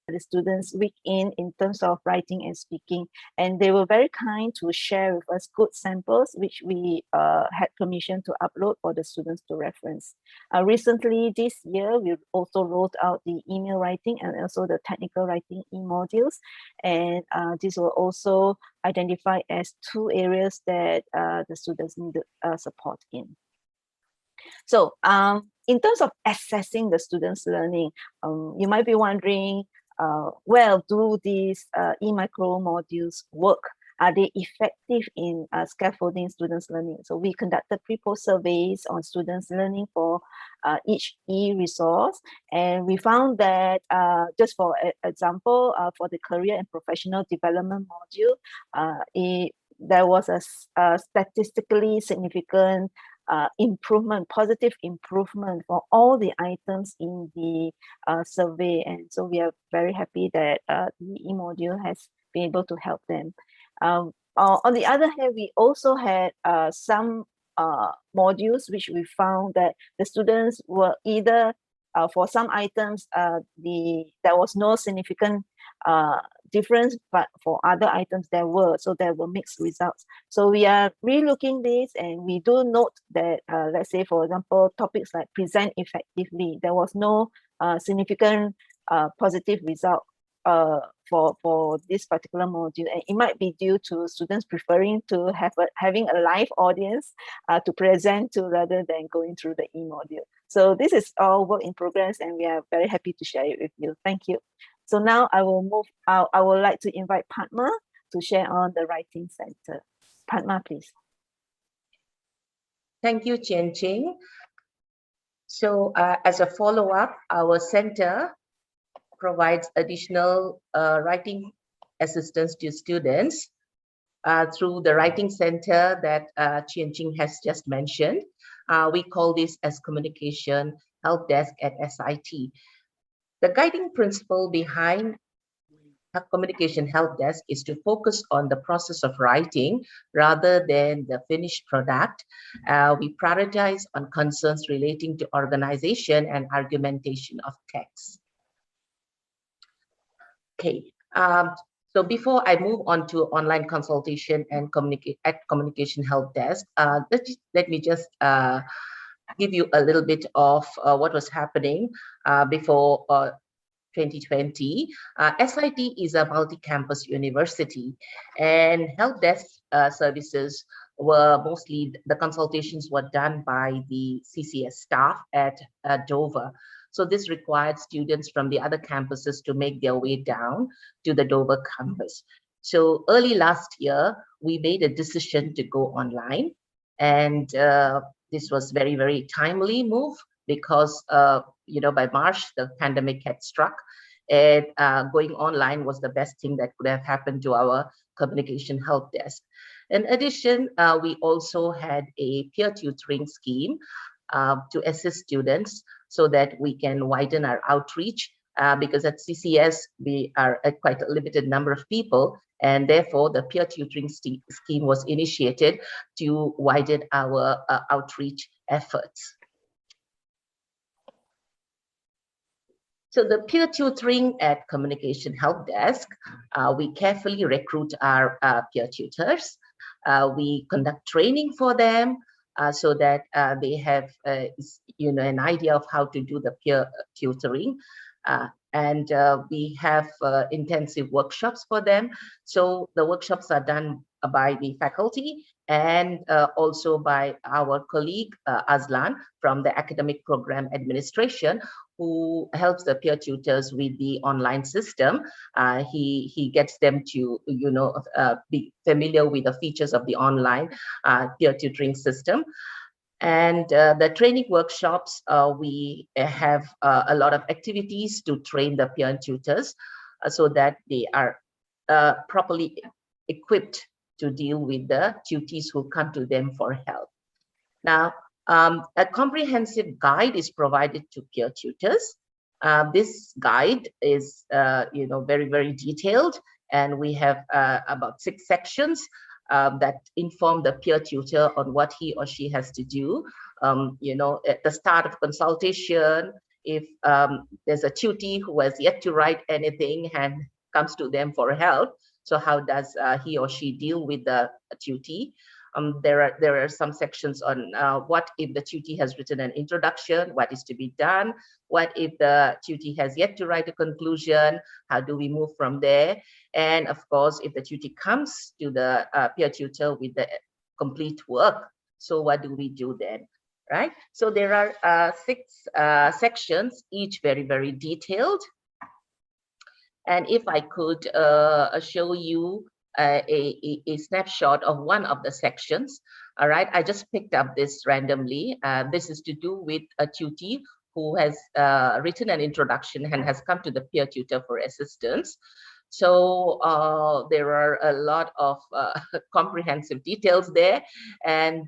the students week in terms of writing and speaking, and they were very kind to share with us good samples which we had permission to upload for the students to reference. Recently this year we also rolled out the email writing and also the technical writing e-modules, and these were also identified as two areas that the students needed support in. So in terms of assessing the students' learning, you might be wondering, well, do these e-micro modules work? Are they effective in scaffolding students' learning? So we conducted pre-post surveys on students' learning for each e-resource, and we found that, just for example, for the career and professional development module, there was a statistically significant improvement, positive improvement for all the items in the survey, and so we are very happy that the e-module has been able to help them. On the other hand, we also had some modules which we found that the students were either for some items there was no significant difference, but for other items there were, so there were mixed results. So we are relooking this, and we do note that, let's say, for example, topics like present effectively, there was no significant positive result for this particular module, and it might be due to students preferring to having a live audience to present to, rather than going through the e-module. So this is all work in progress, and we are very happy to share it with you. Thank you. So now I will move out. I would like to invite Padma to share on the Writing Center. Padma, please. Thank you, Chen Ching. So as a follow-up, our center provides additional writing assistance to students through the Writing Center that Chen Ching has just mentioned. We call this as Communication Helpdesk at SIT. The guiding principle behind Communication Helpdesk is to focus on the process of writing rather than the finished product. We prioritize on concerns relating to organization and argumentation of text. Okay, so before I move on to online consultation and Communication Helpdesk, let me just give you a little bit of what was happening before 2020. SIT is a multi-campus university, and helpdesk services were mostly, the consultations were done by the CCS staff at Dover. So this required students from the other campuses to make their way down to the Dover campus. So early last year, we made a decision to go online, and this was very, very timely move because by March, the pandemic had struck, and going online was the best thing that could have happened to our Communication Helpdesk. In addition, we also had a peer tutoring scheme to assist students so that we can widen our outreach, because at CCS, we are at quite a limited number of people, and therefore the peer tutoring scheme was initiated to widen our outreach efforts. So the peer tutoring at Communication Helpdesk, we carefully recruit our peer tutors. We conduct training for them so that they have an idea of how to do the peer tutoring. And we have intensive workshops for them. So the workshops are done by the faculty and also by our colleague Azlan from the Academic Program Administration, who helps the peer tutors with the online system. He gets them to be familiar with the features of the online peer tutoring system. And the training workshops, we have a lot of activities to train the peer tutors so that they are properly equipped to deal with the tutees who come to them for help. Now, a comprehensive guide is provided to peer tutors. This guide is, very, very detailed, and we have about 6 sections that inform the peer tutor on what he or she has to do. At the start of consultation, if there's a tutee who has yet to write anything and comes to them for help, so how does he or she deal with the tutee? There are some sections on what if the tutee has written an introduction, what is to be done, what if the tutee has yet to write a conclusion, how do we move from there? And of course, if the tutee comes to the peer tutor with the complete work, so what do we do then, right? So there are 6 sections, each very, very detailed. And if I could show you a snapshot of one of the sections. All right, I just picked up this randomly. This is to do with a tutee who has written an introduction and has come to the peer tutor for assistance. So there are a lot of comprehensive details there, and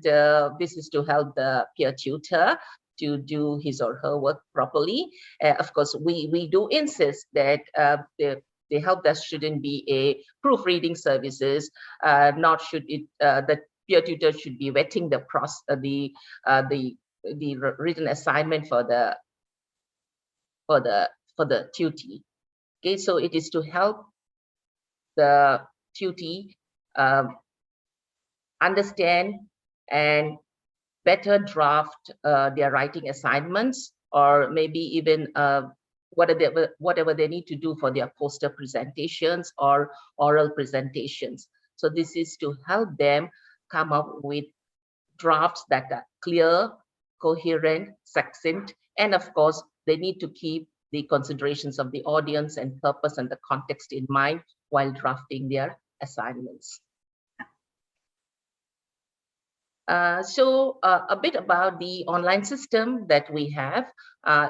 this is to help the peer tutor to do his or her work properly. Of course, we do insist that the helpdesk shouldn't be a proofreading services, nor should it, the peer tutor should be vetting the written assignment for the tutee. Okay, so it is to help the tutee understand and better draft their writing assignments, or maybe even whatever they need to do for their poster presentations or oral presentations. So this is to help them come up with drafts that are clear, coherent, succinct, and of course, they need to keep the considerations of the audience and purpose and the context in mind while drafting their assignments. So a bit about the online system that we have.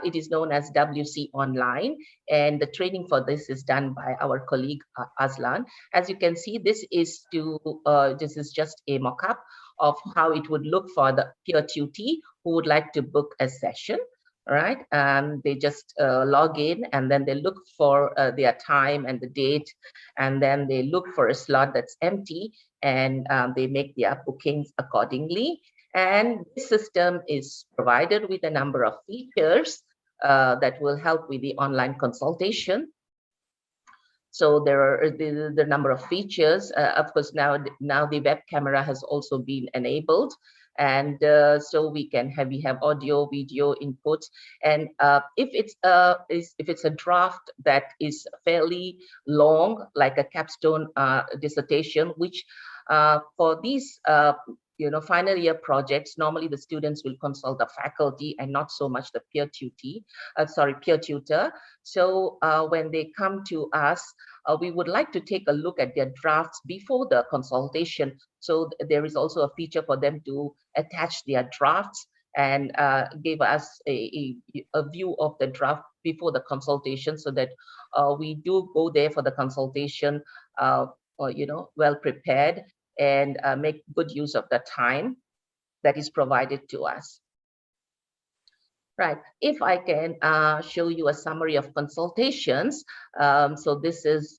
It is known as WC Online, and the training for this is done by our colleague Aslan. As you can see, this is just a mock-up of how it would look for the peer tutee who would like to book a session. Right, they just log in, and then they look for their time and the date, and then they look for a slot that's empty, and they make their bookings accordingly. And this system is provided with a number of features that will help with the online consultation. So there are the number of features. Of course, now the web camera has also been enabled, and so we have audio, video inputs. And if it's a draft that is fairly long, like a capstone dissertation, which for these final year projects, normally the students will consult the faculty and not so much the peer tutor. So when they come to us, we would like to take a look at their drafts before the consultation. So there is also a feature for them to attach their drafts and give us a view of the draft before the consultation, so that we do go there for the consultation well prepared, and make good use of the time that is provided to us. Right, if I can show you a summary of consultations. So this is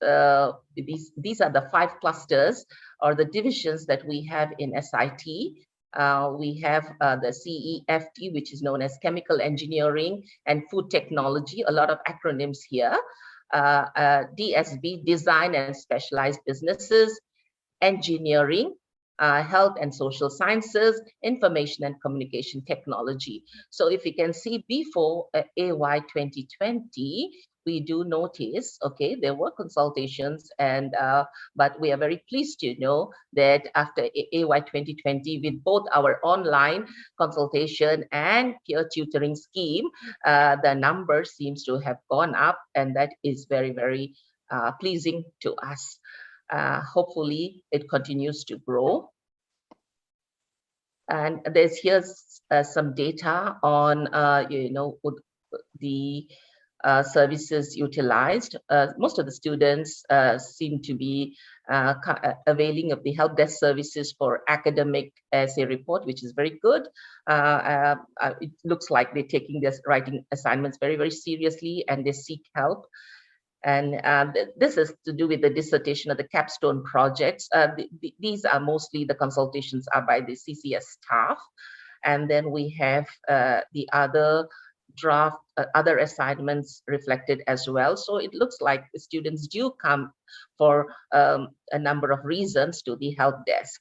these are the 5 clusters or the divisions that we have in SIT. We have the CEFT, which is known as Chemical Engineering and Food Technology, a lot of acronyms here. DSB, Design and Specialized Businesses, Engineering, Health and Social Sciences, Information and Communication Technology. So if you can see before AY 2020, we do notice, okay, there were consultations, and but we are very pleased to know that after AY 2020, with both our online consultation and peer tutoring scheme, the number seems to have gone up, and that is very, very pleasing to us. Hopefully it continues to grow. And here's some data on the services utilized. Most of the students seem to be availing of the help desk services for academic essay report, which is very good. It looks like they're taking their writing assignments very, very seriously, and they seek help. And this is to do with the dissertation of the capstone projects. These are mostly the consultations are by the CCS staff. And then we have the other draft, other assignments reflected as well. So it looks like the students do come for a number of reasons to the help desk.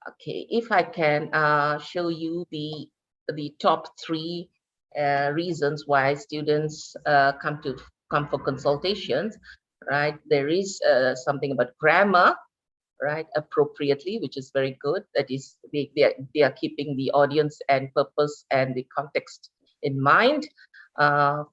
Okay, if I can show you the top 3 reasons why students come for consultations, right? There is something about grammar, right? Appropriately, which is very good. That is, they are keeping the audience and purpose and the context in mind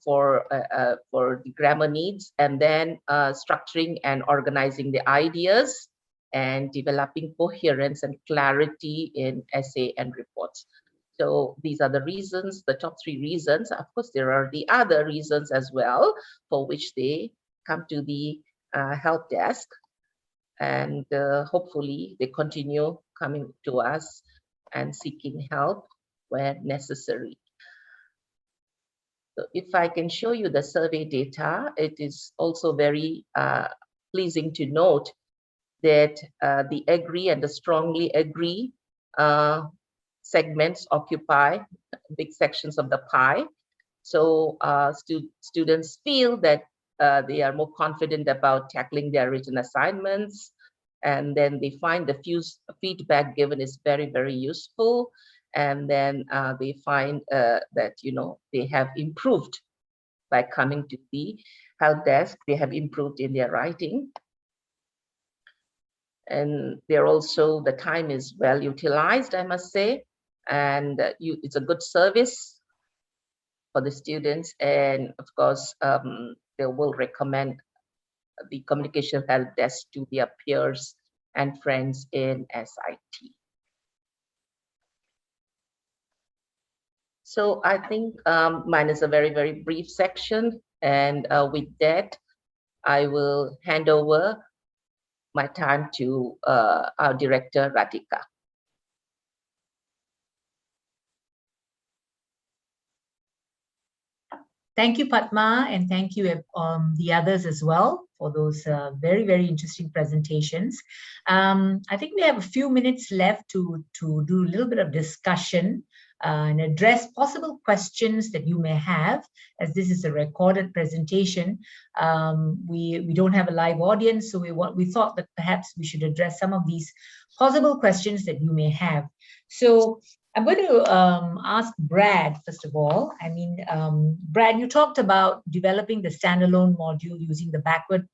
for the grammar needs, and then structuring and organizing the ideas and developing coherence and clarity in essay and reports. So these are the reasons, the top 3 reasons. Of course, there are the other reasons as well for which they come to the help desk, and hopefully they continue coming to us and seeking help where necessary. So if I can show you the survey data, it is also very pleasing to note that the agree and the strongly agree segments occupy big sections of the pie. So students feel that they are more confident about tackling their written assignments, and then they find the feedback given is very, very useful. And then they find that, you know, they have improved by coming to the help desk. They have improved in their writing. And they're also, the time is well utilized, I must say. And it's a good service for the students. And of course, they will recommend the communication help desk to their peers and friends in SIT. So I think mine is a very, very brief section. And with that, I will hand over my time to our director, Radhika. Thank you, Padma, and thank you the others as well for those very, very interesting presentations. I think we have a few minutes left to do a little bit of discussion and address possible questions that you may have, as this is a recorded presentation. We don't have a live audience, so we thought that perhaps we should address some of these possible questions that you may have. So I'm going to ask Brad, first of all. I mean, Brad, you talked about developing the standalone module using the backward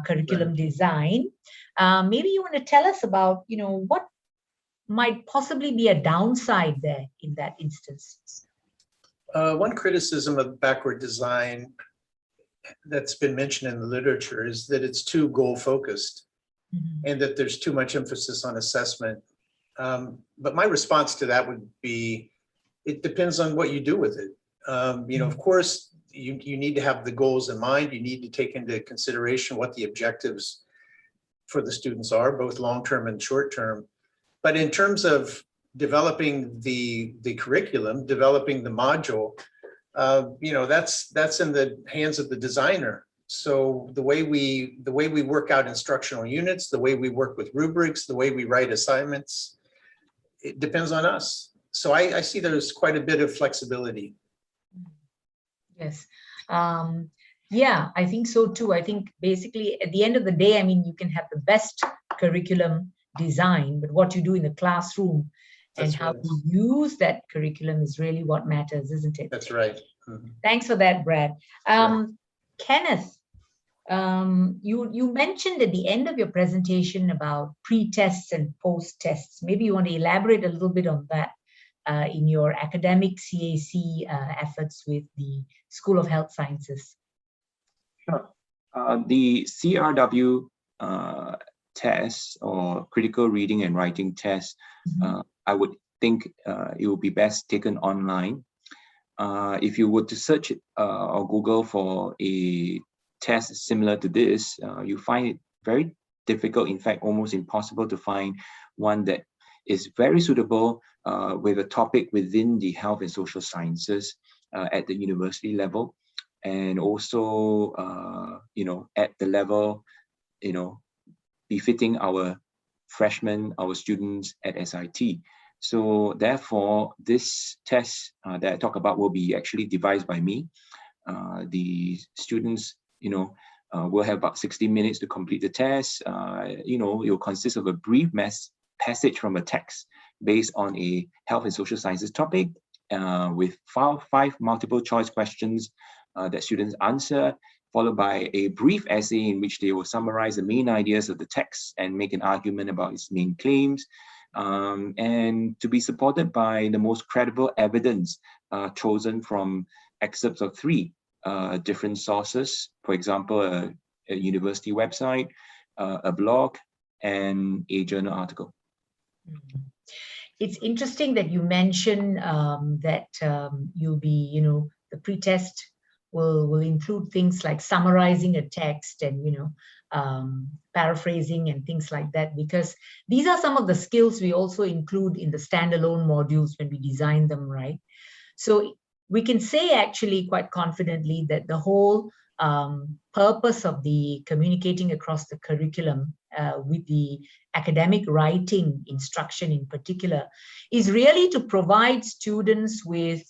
curriculum design. Maybe you want to tell us about, you know, what might possibly be a downside there in that instance. One criticism of backward design that's been mentioned in the literature is that it's too goal-focused and that there's too much emphasis on assessment. But my response to that would be, it depends on what you do with it. You know, of course, you need to have the goals in mind. You need to take into consideration what the objectives for the students are, both long-term and short-term. But in terms of developing the curriculum, developing the module, you know, that's in the hands of the designer. So the way we work out instructional units, the way we work with rubrics, the way we write assignments, it depends on us. So I see there's quite a bit of flexibility. Yes. Yeah, I think so too. I think basically at the end of the day, I mean, you can have the best curriculum design, but what you do in the classroom and how you use that curriculum is really what matters, isn't it? That's right. Thanks for that, Brad. Sure. Kenneth, you mentioned at the end of your presentation about pre-tests and post-tests. Maybe you want to elaborate a little bit on that in your academic CAC efforts with the School of Health Sciences. Sure. The CRW test or critical reading and writing test, I would think it would be best taken online. If you were to search or Google for a test similar to this, you find it very difficult, in fact, almost impossible to find one that is very suitable with a topic within the health and social sciences at the university level, and also, you know, at the level, you know, befitting our freshmen, our students at SIT. So therefore, this test that I talk about will be actually devised by me. The students, you know, will have about 60 minutes to complete the test. You know, it will consist of a brief passage from a text based on a health and social sciences topic with five multiple choice questions that students answer, followed by a brief essay in which they will summarize the main ideas of the text and make an argument about its main claims, and to be supported by the most credible evidence chosen from excerpts of 3 different sources, for example, a university website, a blog, and a journal article. It's interesting that you mention that you'll be, you know, the pre-test will include things like summarizing a text and, you know, paraphrasing and things like that, because these are some of the skills we also include in the standalone modules when we design them, right? So we can say actually quite confidently that the whole purpose of the communicating across the curriculum with the academic writing instruction in particular is really to provide students with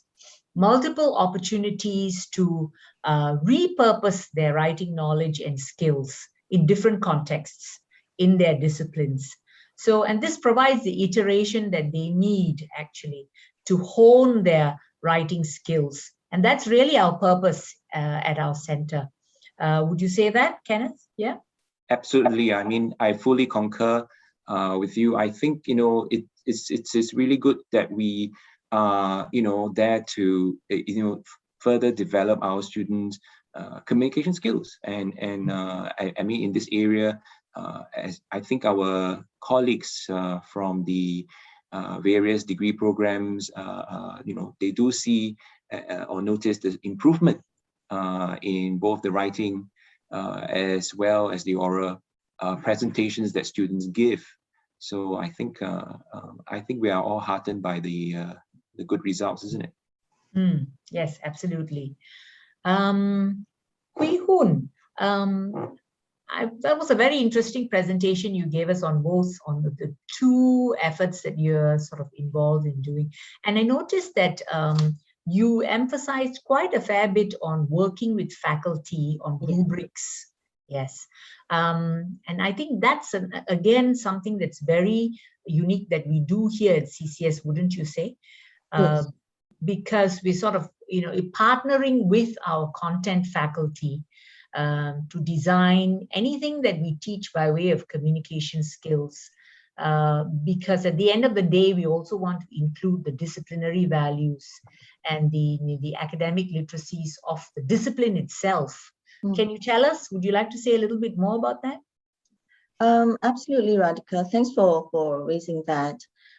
multiple opportunities to repurpose their writing knowledge and skills in different contexts in their disciplines. So, and this provides the iteration that they need actually to hone their writing skills. And that's really our purpose at our center. Would you say that, Kenneth? Yeah? Absolutely. I mean, I fully concur with you. I think, you know, it's really good that we are, you know, there to, you know, further develop our students' communication skills. And I mean, in this area, as I think our colleagues from the various degree programs, you know, they do see or notice the improvement in both the writing as well as the oral presentations that students give. So I think we are all heartened by the good results, isn't it? Yes, absolutely. Hui Hun, that was a very interesting presentation you gave us on both on the two efforts that you're sort of involved in doing. And I noticed that you emphasized quite a fair bit on working with faculty on rubrics. Yes. And I think that's, again, something that's very unique that we do here at CCS, wouldn't you say? Yes. Because we sort of, you know, partnering with our content faculty to design anything that we teach by way of communication skills. Because at the end of the day, we also want to include the disciplinary values and the academic literacies of the discipline itself. Can you tell us, would you like to say a little bit more about that? Absolutely, Radhika. Thanks for raising that.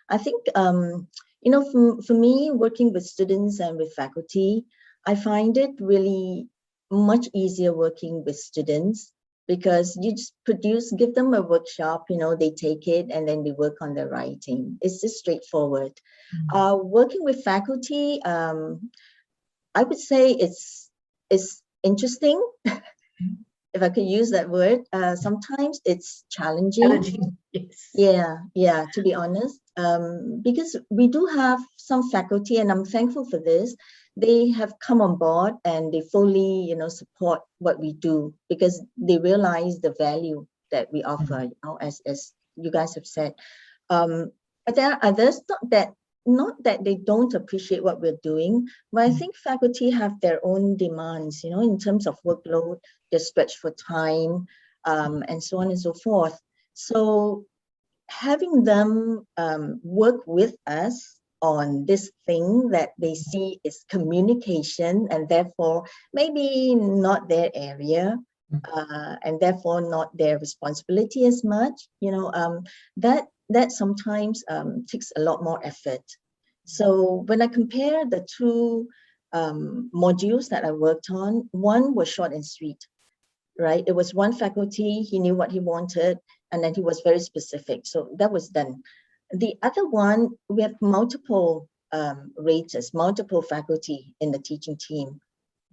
I think, you know, for me, working with students and with faculty, I find it really much easier working with students because you just give them a workshop, you know, they take it and then they work on their writing. It's just straightforward. Working with faculty, I would say it's interesting, if I could use that word. Sometimes it's challenging. Yes. Yeah, to be honest, because we do have some faculty, and I'm thankful for this. They have come on board and they fully, you know, support what we do because they realize the value that we offer, you know, as you guys have said. But there are others, not that they don't appreciate what we're doing, but I think faculty have their own demands, you know, in terms of workload, they're stretched for time, and so on and so forth. So having them work with us on this thing that they see is communication and therefore maybe not their area, and therefore not their responsibility as much, you know, that sometimes takes a lot more effort. So when I compare the two modules that I worked on, one was short and sweet, right? It was one faculty, he knew what he wanted, and then he was very specific. So that was done. The other one, we have multiple raters, multiple faculty in the teaching team,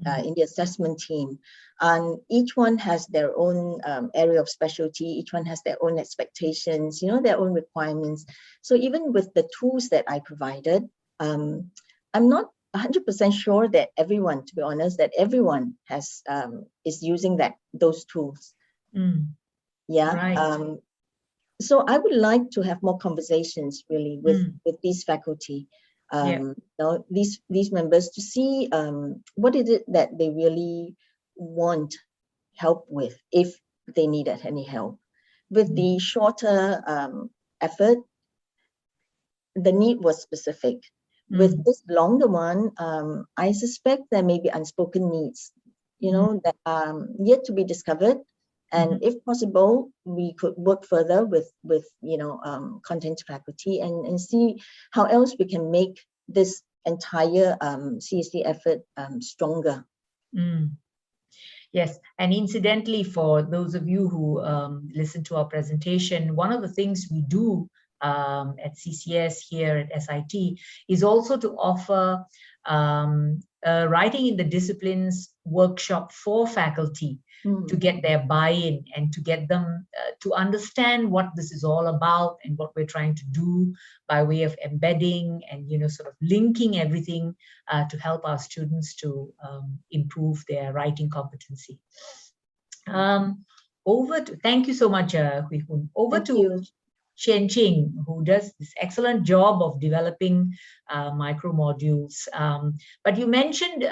in the assessment team. And each one has their own area of specialty. Each one has their own expectations, you know, their own requirements. So even with the tools that I provided, I'm not 100% sure that everyone, to be honest, that everyone has is using those tools. Yeah. Right. So I would like to have more conversations really with these faculty, you know, these members, to see what is it that they really want help with, if they needed any help. With the shorter effort, the need was specific. With this longer one, I suspect there may be unspoken needs, you know, that are yet to be discovered. And if possible, we could work further with you know, content faculty and see how else we can make this entire CSC effort stronger. Yes, and incidentally, for those of you who listen to our presentation, one of the things we do at CCS here at SIT is also to offer writing in the disciplines workshop for faculty to get their buy-in and to get them to understand what this is all about and what we're trying to do by way of embedding and, you know, sort of linking everything to help our students to improve their writing competency. Thank you so much, Hui Hun. Over to Chen Ching, who does this excellent job of developing micro modules. But you mentioned,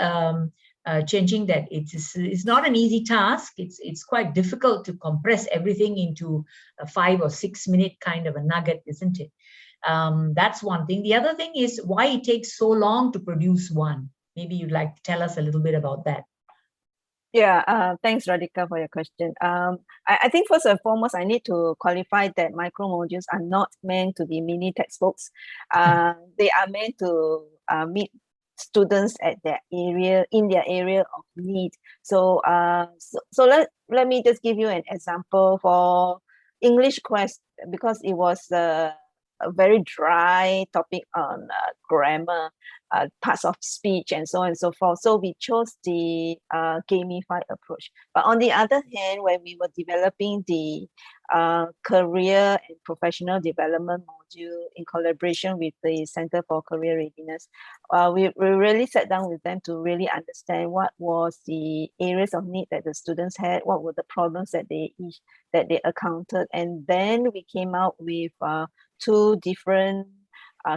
Chen Ching, that it's not an easy task. It's quite difficult to compress everything into a 5 or 6 minute kind of a nugget, isn't it? That's one thing. The other thing is why it takes so long to produce one. Maybe you'd like to tell us a little bit about that. Yeah, thanks, Radhika, for your question. I think first and foremost, I need to qualify that micro modules are not meant to be mini textbooks. They are meant to meet students at their area, in their area of need. So, let me just give you an example for English Quest, because it was a very dry topic on grammar, parts of speech, and so on and so forth. So we chose the gamified approach. But on the other hand, when we were developing the career and professional development module in collaboration with the Center for Career Readiness, we really sat down with them to really understand what was the areas of need that the students had, what were the problems that they encountered, and then we came out with 2 different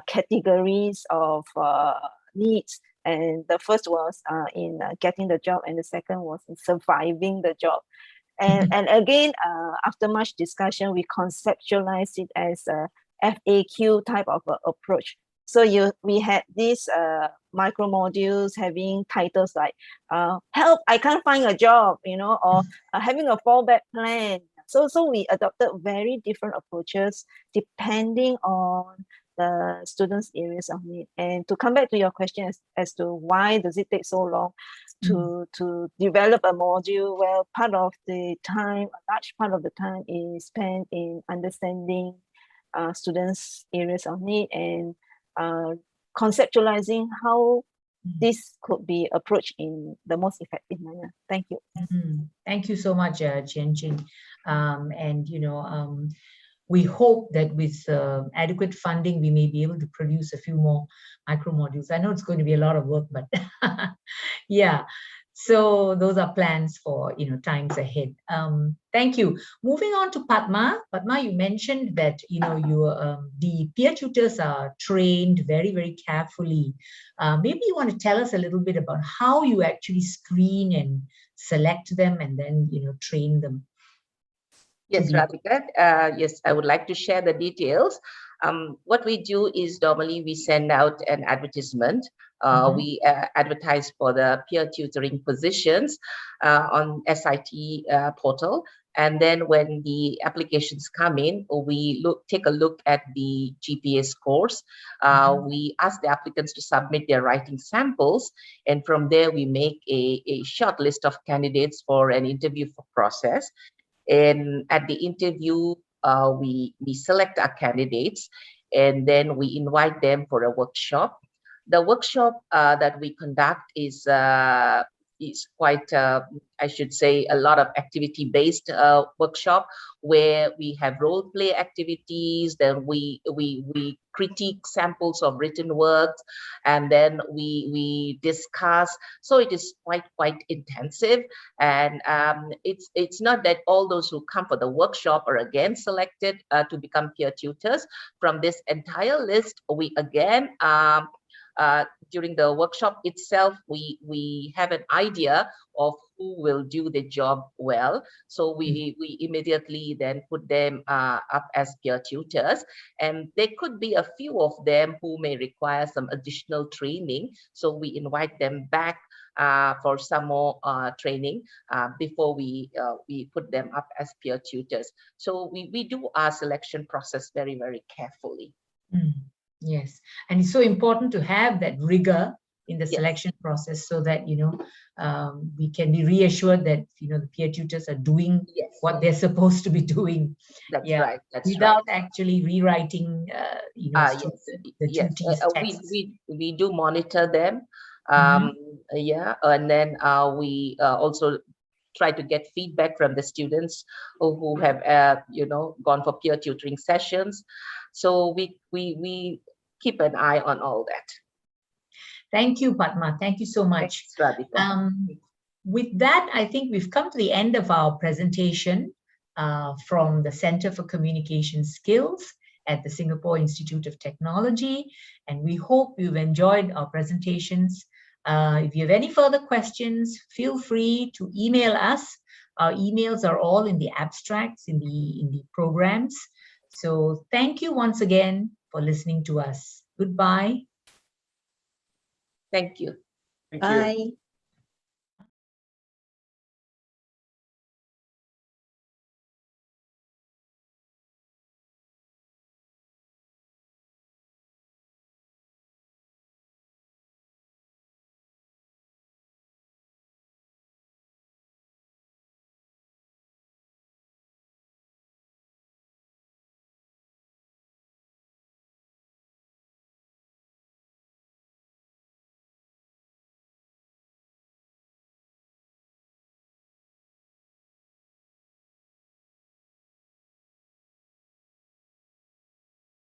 categories of needs. And the first was in getting the job, and the second was in surviving the job. And again, after much discussion, we conceptualized it as a FAQ type of approach. So we had these micro modules having titles like "Help! I can't find a job," you know, or having a fallback plan. So we adopted very different approaches depending on the students' areas of need. And to come back to your question as to why does it take so long to develop a module, well, part of the time, a large part of the time is spent in understanding students' areas of need and conceptualizing how this could be approached in the most effective manner. Thank you. Thank you so much, Chen Ching. And, you know, we hope that with adequate funding, we may be able to produce a few more micro modules. I know it's going to be a lot of work, but yeah. So those are plans for, you know, times ahead. Thank you. Moving on to Padma. Padma, you mentioned that, you know, the peer tutors are trained very, very carefully. Maybe you want to tell us a little bit about how you actually screen and select them and then, you know, train them. Yes, Radhika. Yes, I would like to share the details. What we do is normally we send out an advertisement. We advertise for the peer tutoring positions on SIT portal. And then when the applications come in, we take a look at the GPA scores. We ask the applicants to submit their writing samples. And from there, we make a short list of candidates for an interview process. And at the interview, we select our candidates, and then we invite them for a workshop. The workshop that we conduct is quite, I should say, a lot of activity-based workshop where we have role play activities. Then we critique samples of written works, and then we discuss. So it is quite intensive, and it's not that all those who come for the workshop are again selected to become peer tutors. From this entire list, we again during the workshop itself, we have an idea of who will do the job well. So we immediately then put them up as peer tutors. And there could be a few of them who may require some additional training. So we invite them back for some more training before we put them up as peer tutors. So we do our selection process very, very carefully. Yes, and it's so important to have that rigor in the selection process so that, you know, we can be reassured that, you know, the peer tutors are doing what they're supposed to be doing. That's right. That's without actually rewriting, you know, the duties text. We do monitor them. Yeah, and then we also try to get feedback from the students who have gone for peer tutoring sessions. So we keep an eye on all that. Thank you, Padma. Thank you so much. Thanks, Radhika. With that, I think we've come to the end of our presentation from the Center for Communication Skills at the Singapore Institute of Technology, and we hope you've enjoyed our presentations. If you have any further questions, feel free to email us. Our emails are all in the abstracts in the programs. So thank you once again for listening to us. Goodbye. Thank you. Thank you. Bye.